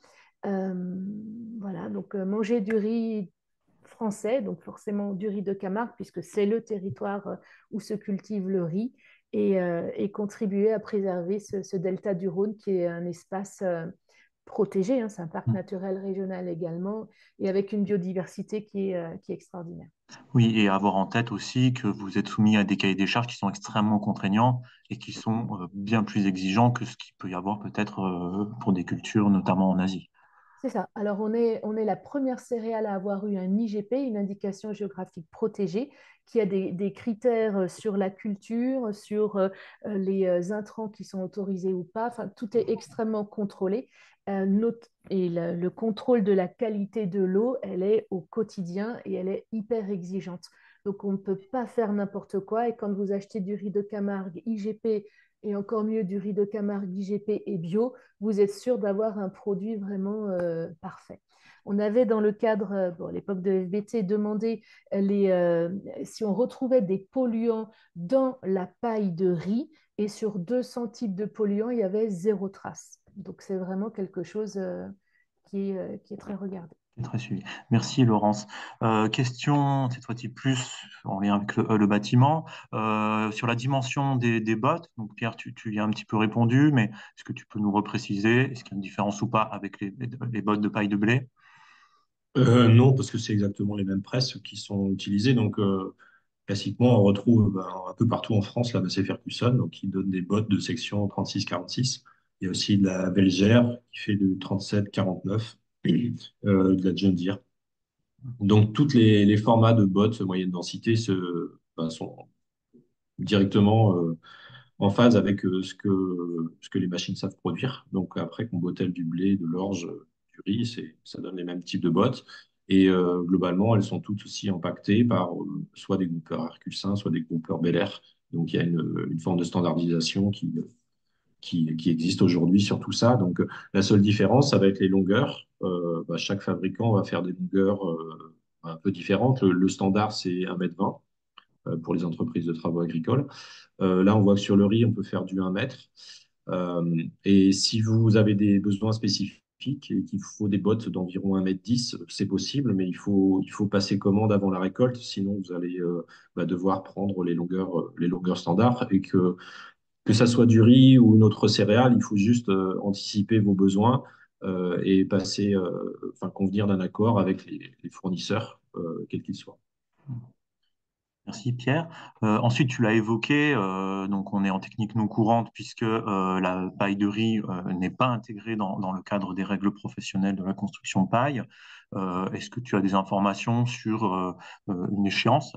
Voilà, donc manger du riz français, donc forcément du riz de Camargue, puisque c'est le territoire où se cultive le riz, et contribuer à préserver ce delta du Rhône qui est un espace protégé, hein, c'est un parc naturel régional également, et avec une biodiversité qui est extraordinaire.
Oui, et avoir en tête aussi que vous êtes soumis à des cahiers des charges qui sont extrêmement contraignants et qui sont bien plus exigeants que ce qu'il peut y avoir peut-être pour des cultures, notamment en Asie.
C'est ça. Alors, on est la première céréale à avoir eu un IGP, une indication géographique protégée, qui a des critères sur la culture, sur les intrants qui sont autorisés ou pas. Enfin, tout est extrêmement contrôlé. Et le contrôle de la qualité de l'eau, elle est au quotidien et elle est hyper exigeante. Donc, on ne peut pas faire n'importe quoi. Et quand vous achetez du riz de Camargue IGP et encore mieux du riz de Camargue IGP et bio, vous êtes sûr d'avoir un produit vraiment parfait. On avait dans le cadre, bon, à l'époque de FBT, demandé si on retrouvait des polluants dans la paille de riz, et sur 200 types de polluants, il y avait zéro trace. Donc c'est vraiment quelque chose qui est très regardé.
C'est très suivi. Merci Laurence. Question, cette fois-ci plus en lien avec le bâtiment, sur la dimension des bottes. Donc Pierre, tu y as un petit peu répondu, mais est-ce que tu peux nous repréciser? Est-ce qu'il y a une différence ou pas avec les bottes de paille de blé?
Non, parce que c'est exactement les mêmes presses qui sont utilisées. Donc, classiquement, on retrouve un peu partout en France la Massey Ferguson, donc qui donne des bottes de section 36-46. Il y a aussi de la Belger qui fait de 37-49, de la John Deere. Donc, tous les formats de bottes moyenne densité sont directement en phase avec ce que les machines savent produire. Donc, après qu'on bottelle du blé, de l'orge, du riz, ça donne les mêmes types de bottes. Et globalement, elles sont toutes aussi impactées par soit des groupeurs Herculessin, soit des groupeurs Bel Air. Donc, il y a une forme de standardisation qui existe aujourd'hui sur tout ça. Donc, la seule différence, ça va être les longueurs. Chaque fabricant va faire des longueurs un peu différentes. Le standard, c'est 1,20 m pour les entreprises de travaux agricoles. Là, on voit que sur le riz, on peut faire du 1 m. Et si vous avez des besoins spécifiques et qu'il faut des bottes d'environ 1,10 m, c'est possible, mais il faut passer commande avant la récolte, sinon vous allez devoir prendre les longueurs standards et que ça soit du riz ou une autre céréale, il faut juste anticiper vos besoins et convenir d'un accord avec les fournisseurs, quels qu'ils soient.
Merci Pierre. Ensuite, tu l'as évoqué, donc on est en technique non courante puisque la paille de riz n'est pas intégrée dans le cadre des règles professionnelles de la construction de paille. Est-ce que tu as des informations sur une échéance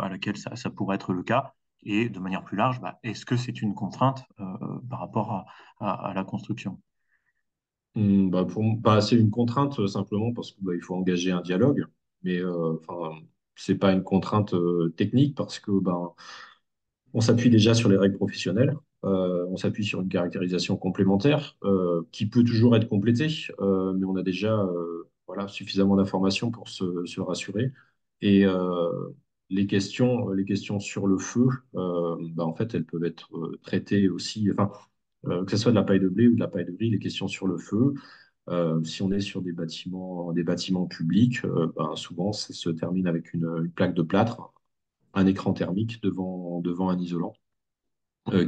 à laquelle ça pourrait être le cas? Et de manière plus large, est-ce que c'est une contrainte par rapport à la construction?
C'est une contrainte simplement parce qu'il faut engager un dialogue, mais c'est pas une contrainte technique parce que on s'appuie déjà sur les règles professionnelles, on s'appuie sur une caractérisation complémentaire qui peut toujours être complétée, mais on a déjà suffisamment d'informations pour se rassurer. Et les questions sur le feu, en fait, elles peuvent être traitées aussi, que ce soit de la paille de blé ou de la paille de riz, les questions sur le feu. Si on est sur des bâtiments publics, souvent ça se termine avec une plaque de plâtre, un écran thermique devant un isolant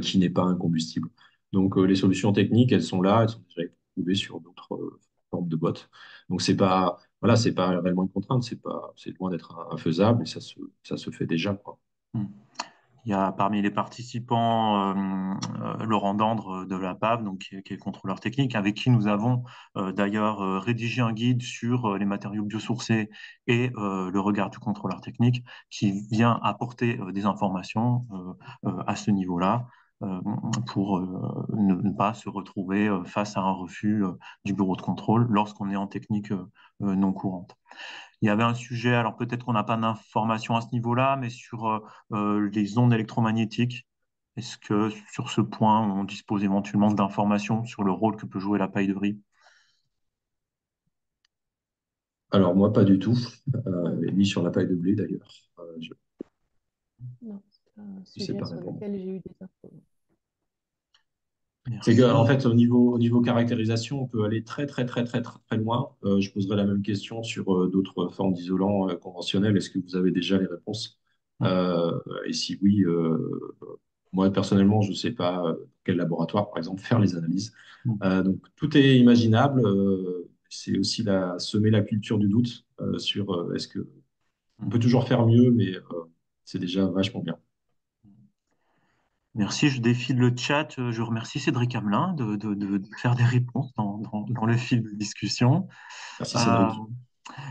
qui n'est pas un combustible. Donc les solutions techniques, elles sont là, elles sont déjà éprouvées sur d'autres formes de bottes. Donc c'est pas réellement une contrainte, c'est loin d'être infaisable et ça se fait déjà, quoi.
Hmm. Il y a parmi les participants Laurent Dandre de la PAV, donc, qui est le contrôleur technique, avec qui nous avons d'ailleurs rédigé un guide sur les matériaux biosourcés et le regard du contrôleur technique, qui vient apporter des informations à ce niveau-là pour ne pas se retrouver face à un refus du bureau de contrôle lorsqu'on est en technique non courante. Il y avait un sujet, alors peut-être qu'on n'a pas d'informations à ce niveau-là, mais sur les ondes électromagnétiques. Est-ce que sur ce point, on dispose éventuellement d'informations sur le rôle que peut jouer la paille de riz?
Alors moi, pas du tout,
Ouais.
ni sur la paille de blé d'ailleurs. Je
Non, c'est un
ne sais
sujet
pas
sur
répondre.
lequel j'ai eu des infos.
C'est que, en
Merci.
fait, au niveau caractérisation, on peut aller très, très, très, très, très, très loin. Je poserai la même question sur d'autres formes d'isolants conventionnels. Est-ce que vous avez déjà les réponses? Et si oui, Moi, personnellement, je ne sais pas quel laboratoire, par exemple, faire les analyses.
Mm.
Donc, tout est imaginable. C'est aussi semer la culture du doute sur est-ce que on peut toujours faire mieux, mais c'est déjà vachement bien.
Merci, je défile le chat. Je remercie Cédric Hamelin de faire des réponses dans le fil de discussion.
Merci
Euh,
Cédric.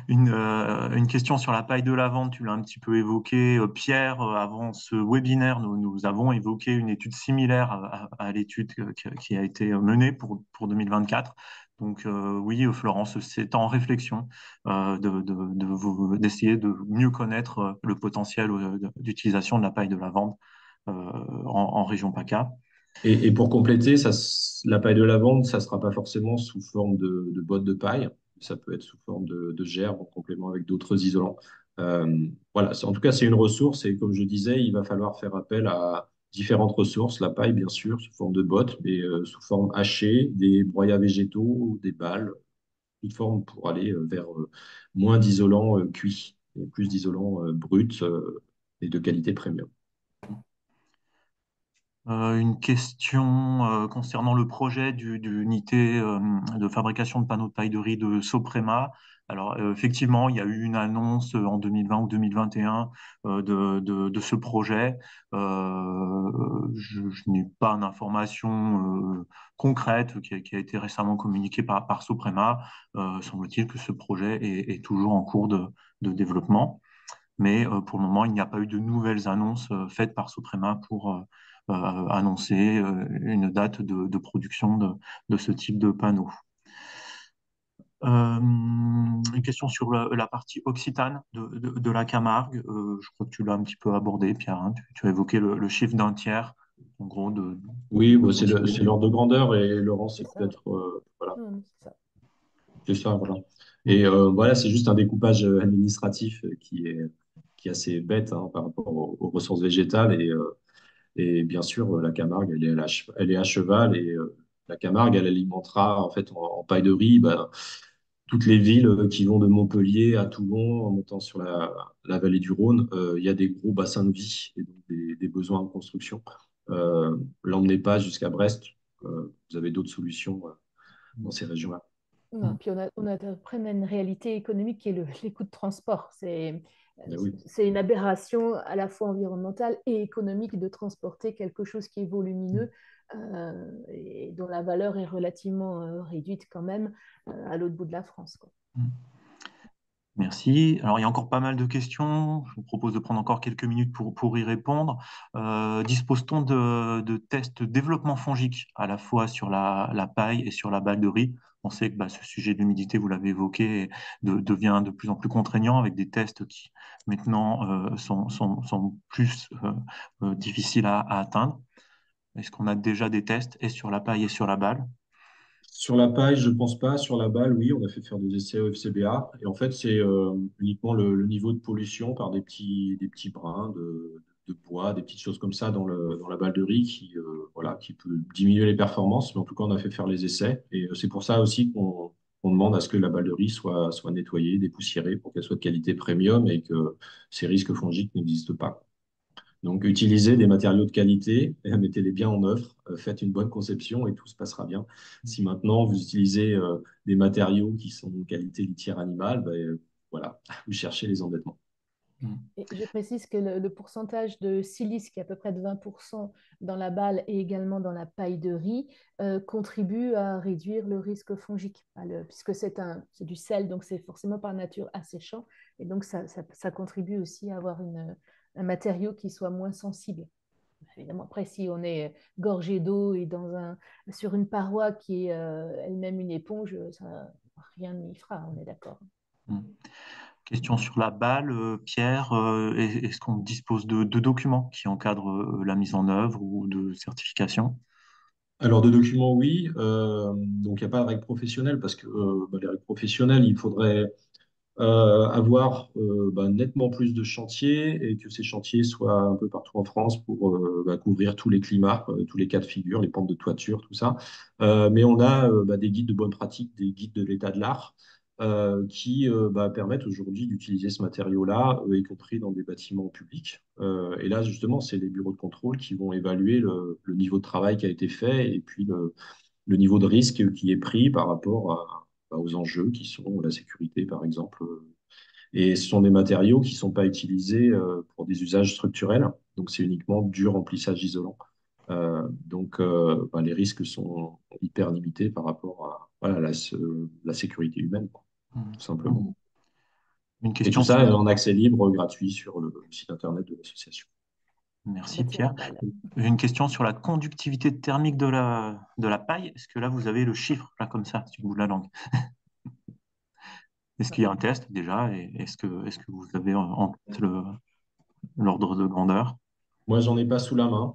une question sur la paille de lavande, tu l'as un petit peu évoqué. Pierre, avant ce webinaire, nous avons évoqué une étude similaire à l'étude qui a été menée pour 2024. Donc oui, Florence, c'est en réflexion d'essayer de mieux connaître le potentiel d'utilisation de la paille de lavande en région PACA.
Et pour compléter, la paille de lavande, ça ne sera pas forcément sous forme de bottes de paille. Ça peut être sous forme de gerbe en complément avec d'autres isolants. Voilà, en tout cas, c'est une ressource et comme je disais, il va falloir faire appel à différentes ressources. La paille, bien sûr, sous forme de bottes, mais sous forme hachée, des broyats végétaux, des balles, toute forme pour aller vers moins d'isolants cuits et plus d'isolants bruts et de qualité premium.
Une question concernant le projet d'unité de fabrication de panneaux de paille de riz de Soprema. Alors, effectivement, il y a eu une annonce en 2020 ou 2021 de ce projet. Je n'ai pas d'informations concrètes qui a été récemment communiquée par Soprema. Semble-t-il que ce projet est toujours en cours de développement. Mais pour le moment, il n'y a pas eu de nouvelles annonces faites par Soprema pour annoncer une date de production de ce type de panneau. Une question sur la partie occitane de la Camargue. Je crois que tu l'as un petit peu abordé, Pierre, hein. Tu as évoqué le chiffre d'un tiers, en gros,
Oui,
de
bon, c'est
continuité.
l'ordre de grandeur et Laurent,
C'est
c'est
ça, ouais.
peut-être voilà,
Non, c'est ça.
c'est ça, voilà. Et
Mm.
voilà, c'est juste un découpage administratif qui est assez bête hein, par rapport aux ressources végétales et bien sûr la Camargue, elle est à cheval et la Camargue, elle alimentera en fait en paille de riz bah, toutes les villes qui vont de Montpellier à Toulon en montant sur la vallée du Rhône. Il y a des gros bassins de vie et donc des besoins en construction. L'emmenez pas jusqu'à Brest. Vous avez d'autres solutions dans ces régions-là.
Non,
Mm.
puis on a après une réalité économique qui est les coûts de transport.
Mais oui.
C'est une aberration à la fois environnementale et économique de transporter quelque chose qui est volumineux et dont la valeur est relativement réduite quand même à l'autre bout de la France, quoi.
Mm. Merci. Alors, il y a encore pas mal de questions. Je vous propose de prendre encore quelques minutes pour y répondre. Dispose-t-on de tests de développement fongique à la fois sur la paille et sur la balle de riz? On sait que ce sujet de l'humidité, vous l'avez évoqué, devient de plus en plus contraignant avec des tests qui maintenant sont plus difficiles à atteindre. Est-ce qu'on a déjà des tests et sur la paille et sur la balle?
Sur la paille, je pense pas. Sur la balle, oui, on a fait faire des essais au FCBA. Et en fait, c'est uniquement le niveau de pollution par des petits brins de bois, des petites choses comme ça dans la balle de riz voilà, qui peut diminuer les performances. Mais en tout cas, on a fait faire les essais. Et c'est pour ça aussi qu'on demande à ce que la balle de riz soit nettoyée, dépoussiérée pour qu'elle soit de qualité premium et que ces risques fongiques n'existent pas. Donc, utilisez des matériaux de qualité, mettez-les bien en œuvre, faites une bonne conception et tout se passera bien. Si maintenant vous utilisez des matériaux qui sont de qualité litière animale, ben, voilà, vous cherchez les embêtements.
Mm.
Et je précise que le pourcentage de silice, qui est à peu près de 20% dans la balle et également dans la paille de riz, contribue à réduire le risque fongique, puisque c'est du sel, donc c'est forcément par nature asséchant. Et donc, ça contribue aussi à avoir un matériau qui soit moins sensible. Évidemment, après, si on est gorgé d'eau et sur une paroi qui est elle-même une éponge, rien n'y fera, on est d'accord.
Mm. Question sur la balle, Pierre, est-ce qu'on dispose de documents qui encadrent la mise en œuvre ou de certification?
Alors, de documents, oui. Donc, il n'y a pas de règles professionnelles parce que bah, les règles professionnelles, il faudrait avoir bah, nettement plus de chantiers et que ces chantiers soient un peu partout en France pour bah, couvrir tous les climats, tous les cas de figure, les pentes de toiture, tout ça. Mais on a bah, des guides de bonne pratique, des guides de l'état de l'art. qui permettent aujourd'hui d'utiliser ce matériau-là, y compris dans des bâtiments publics. Et là, justement, c'est les bureaux de contrôle qui vont évaluer le niveau de travail qui a été fait et puis le niveau de risque qui est pris par rapport aux enjeux qui sont la sécurité, par exemple. Et ce sont des matériaux qui ne sont pas utilisés pour des usages structurels, donc c'est uniquement du remplissage isolant. Les risques sont hyper limités par rapport à voilà, la sécurité humaine, quoi,
Mhm.
tout simplement.
Une
Et tout
question,
ça est en accès libre, gratuit sur le site internet de l'association.
merci
Bâtir en
Pierre.
balle.
Une question sur la conductivité thermique de la paille. Est-ce que là, vous avez le chiffre, là, comme ça, sur le bout de la langue? Est-ce qu'il y a un test déjà? Et est-ce que vous avez en tête l'ordre de grandeur?
Moi, j'en ai pas sous la main.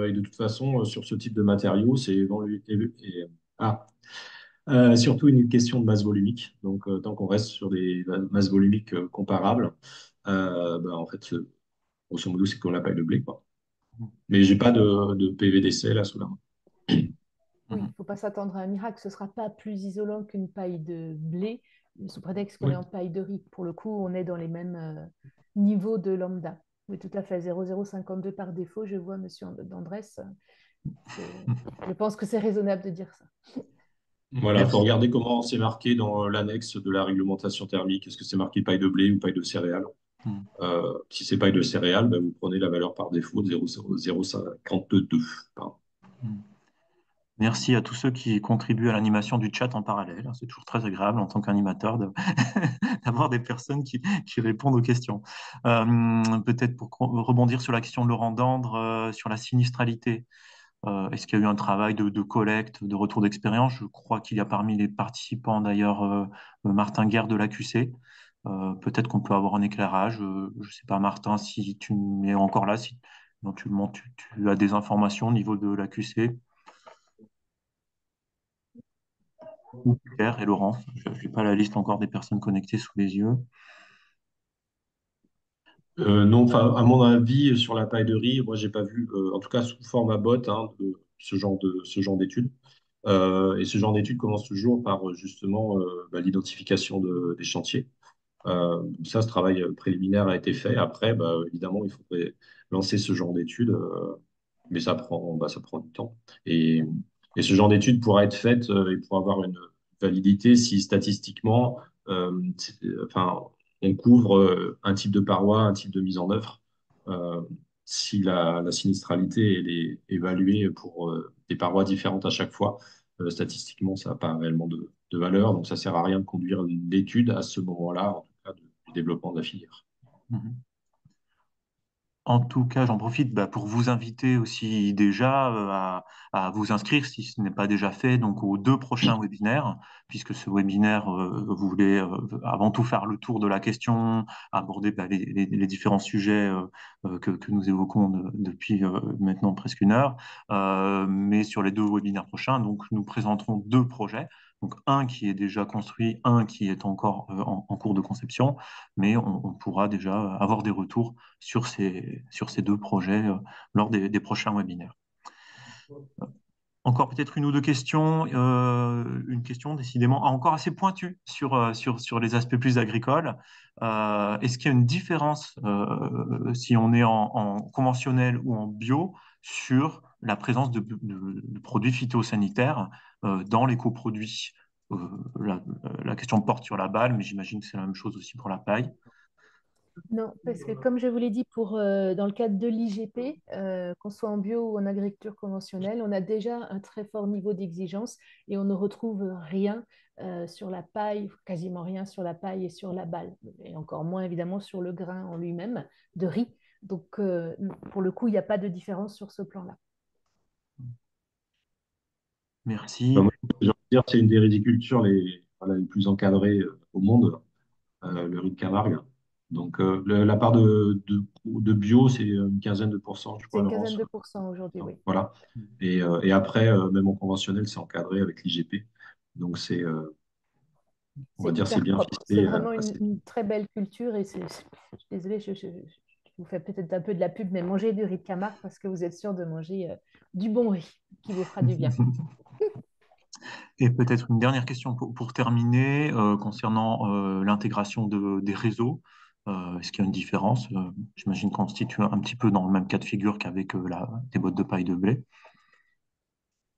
Et de toute façon, sur ce type de matériaux, ah, surtout une question de masse volumique. Donc, tant qu'on reste sur des masses volumiques comparables, en fait, grosso modo, c'est comme la paille de blé, quoi. Mais j'ai pas de PVDC là sous la main.
Oui, il
Mhm.
ne faut pas s'attendre à un miracle. Ce ne sera pas plus isolant qu'une paille de blé, sous prétexte qu'on est
Oui.
en paille de riz. Pour le coup, on est dans les mêmes niveaux de lambda. Oui, tout à fait. 0,052 par défaut, je vois, monsieur Dandresse. Je pense que c'est raisonnable de dire ça.
Voilà, il faut
Merci.
regarder comment c'est marqué dans l'annexe de la réglementation thermique. Est-ce que c'est marqué paille de blé ou paille de céréales?
Mhm.
Si c'est paille de céréales, vous prenez la valeur par défaut de 0,052. Pardon.
Mhm. Merci à tous ceux qui contribuent à l'animation du chat en parallèle. C'est toujours très agréable en tant qu'animateur d'avoir des personnes qui répondent aux questions. Peut-être pour rebondir sur la question de Laurent Dandre, sur la sinistralité. Est-ce qu'il y a eu un travail de collecte, de retour d'expérience? Je crois qu'il y a parmi les participants d'ailleurs Martin Guerre de l'AQC. Peut-être qu'on peut avoir un éclairage. Je ne sais pas, Martin, si tu es encore là, si éventuellement tu as des informations au niveau de l'AQC. Ou Pierre et Laurent. Je n'ai pas la liste encore des personnes connectées sous les yeux.
Non, enfin, à mon avis, sur la paille de riz, moi, j'ai pas vu, en tout cas sous format bot, hein, ce genre d'études. Et ce genre d'études commence toujours par justement l'identification des chantiers. Donc ça, ce travail préliminaire a été fait. Après, évidemment, il faudrait lancer ce genre d'études, mais ça prend du temps. Et ce genre d'études pourra être faite et pourra avoir une validité si statistiquement, enfin, on couvre un type de paroi, un type de mise en œuvre. Euh, si la sinistralité elle est évaluée pour des parois différentes à chaque fois, statistiquement, ça n'a pas réellement de valeur. Donc, ça sert à rien de conduire l'étude à ce moment-là, en tout cas, du développement de la filière.
Mhm. En tout cas, j'en profite pour vous inviter aussi déjà à vous inscrire si ce n'est pas déjà fait donc aux deux prochains webinaires, puisque ce webinaire, vous voulez avant tout faire le tour de la question, aborder les différents sujets que nous évoquons depuis maintenant presque une heure. Mais sur les deux webinaires prochains, donc, nous présenterons deux projets. Donc un qui est déjà construit, un qui est encore en cours de conception, mais on pourra déjà avoir des retours sur ces deux projets lors des prochains webinaires. Encore peut-être une ou deux questions. Une question décidément encore assez pointue sur les aspects plus agricoles. Est-ce qu'il y a une différence si on est en conventionnel ou en bio sur la présence de produits phytosanitaires dans les coproduits? La question porte sur la balle, mais j'imagine que c'est la même chose aussi pour la paille.
Non, parce que comme je vous l'ai dit, dans le cadre de l'IGP, qu'on soit en bio ou en agriculture conventionnelle, on a déjà un très fort niveau d'exigence et on ne retrouve rien sur la paille, quasiment rien sur la paille et sur la balle, et encore moins évidemment sur le grain en lui-même de riz. Donc, pour le coup, il n'y a pas de différence sur ce plan-là.
Merci.
Moi, j'ai envie de dire, c'est une des rizicultures les plus encadrées au monde, le riz de Camargue. Donc, la part de bio, c'est une quinzaine de pourcents, je
C'est
crois,
une quinzaine
Laurence.
de pourcents aujourd'hui,
Donc,
oui.
voilà. Et après, même en conventionnel, c'est encadré avec l'IGP. Donc, on
C'est
va dire, c'est
hyper
bien
propre. C'est
ficelé
vraiment
à ce niveau.
une très belle culture et je suis désolée, je vous fais peut-être un peu de la pub, mais mangez du riz de Camargue parce que vous êtes sûr de manger du bon riz qui vous fera du bien.
Et peut-être une dernière question pour terminer concernant l'intégration des réseaux. Est-ce qu'il y a une différence? J'imagine qu'on se situe un petit peu dans le même cas de figure qu'avec des bottes de paille de blé.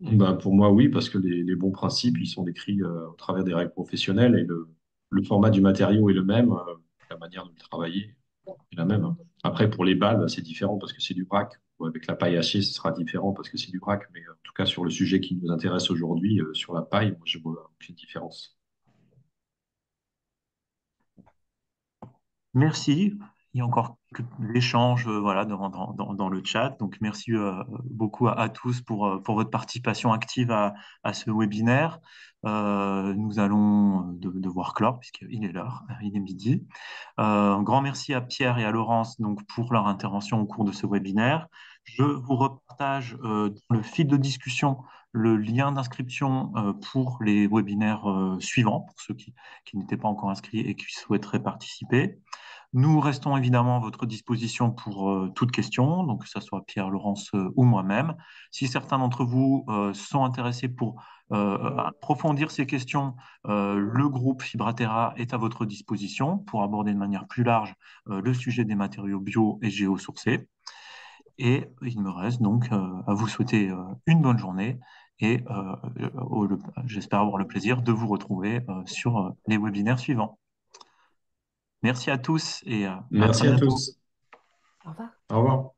Bah, pour moi, oui, parce que les bons principes, ils sont décrits au travers des règles professionnelles et le format du matériau est le même, la manière de le travailler est la même. Après, pour les balles, c'est différent parce que c'est du vrac. Ou avec la paille hachée, ce sera différent parce que c'est du vrac. Mais en tout cas, sur le sujet qui nous intéresse aujourd'hui, sur la paille, moi, je vois aucune différence.
Merci. Il y a encore quelques échanges voilà, dans le chat. Donc, merci beaucoup à tous pour votre participation active à ce webinaire. Nous allons devoir clore puisqu'il est l'heure, il est midi. Un grand merci à Pierre et à Laurence donc, pour leur intervention au cours de ce webinaire. Je vous repartage dans le fil de discussion le lien d'inscription pour les webinaires suivants, pour ceux qui n'étaient pas encore inscrits et qui souhaiteraient participer. Nous restons évidemment à votre disposition pour toute question, donc que ce soit Pierre, Laurence ou moi-même. Si certains d'entre vous sont intéressés pour approfondir ces questions, le groupe Fibraterra est à votre disposition pour aborder de manière plus large le sujet des matériaux bio et géosourcés. Et il me reste donc à vous souhaiter une bonne journée et j'espère avoir le plaisir de vous retrouver sur les webinaires suivants. Merci à tous et à très
Merci à
bientôt.
tous.
Au revoir.
Au revoir.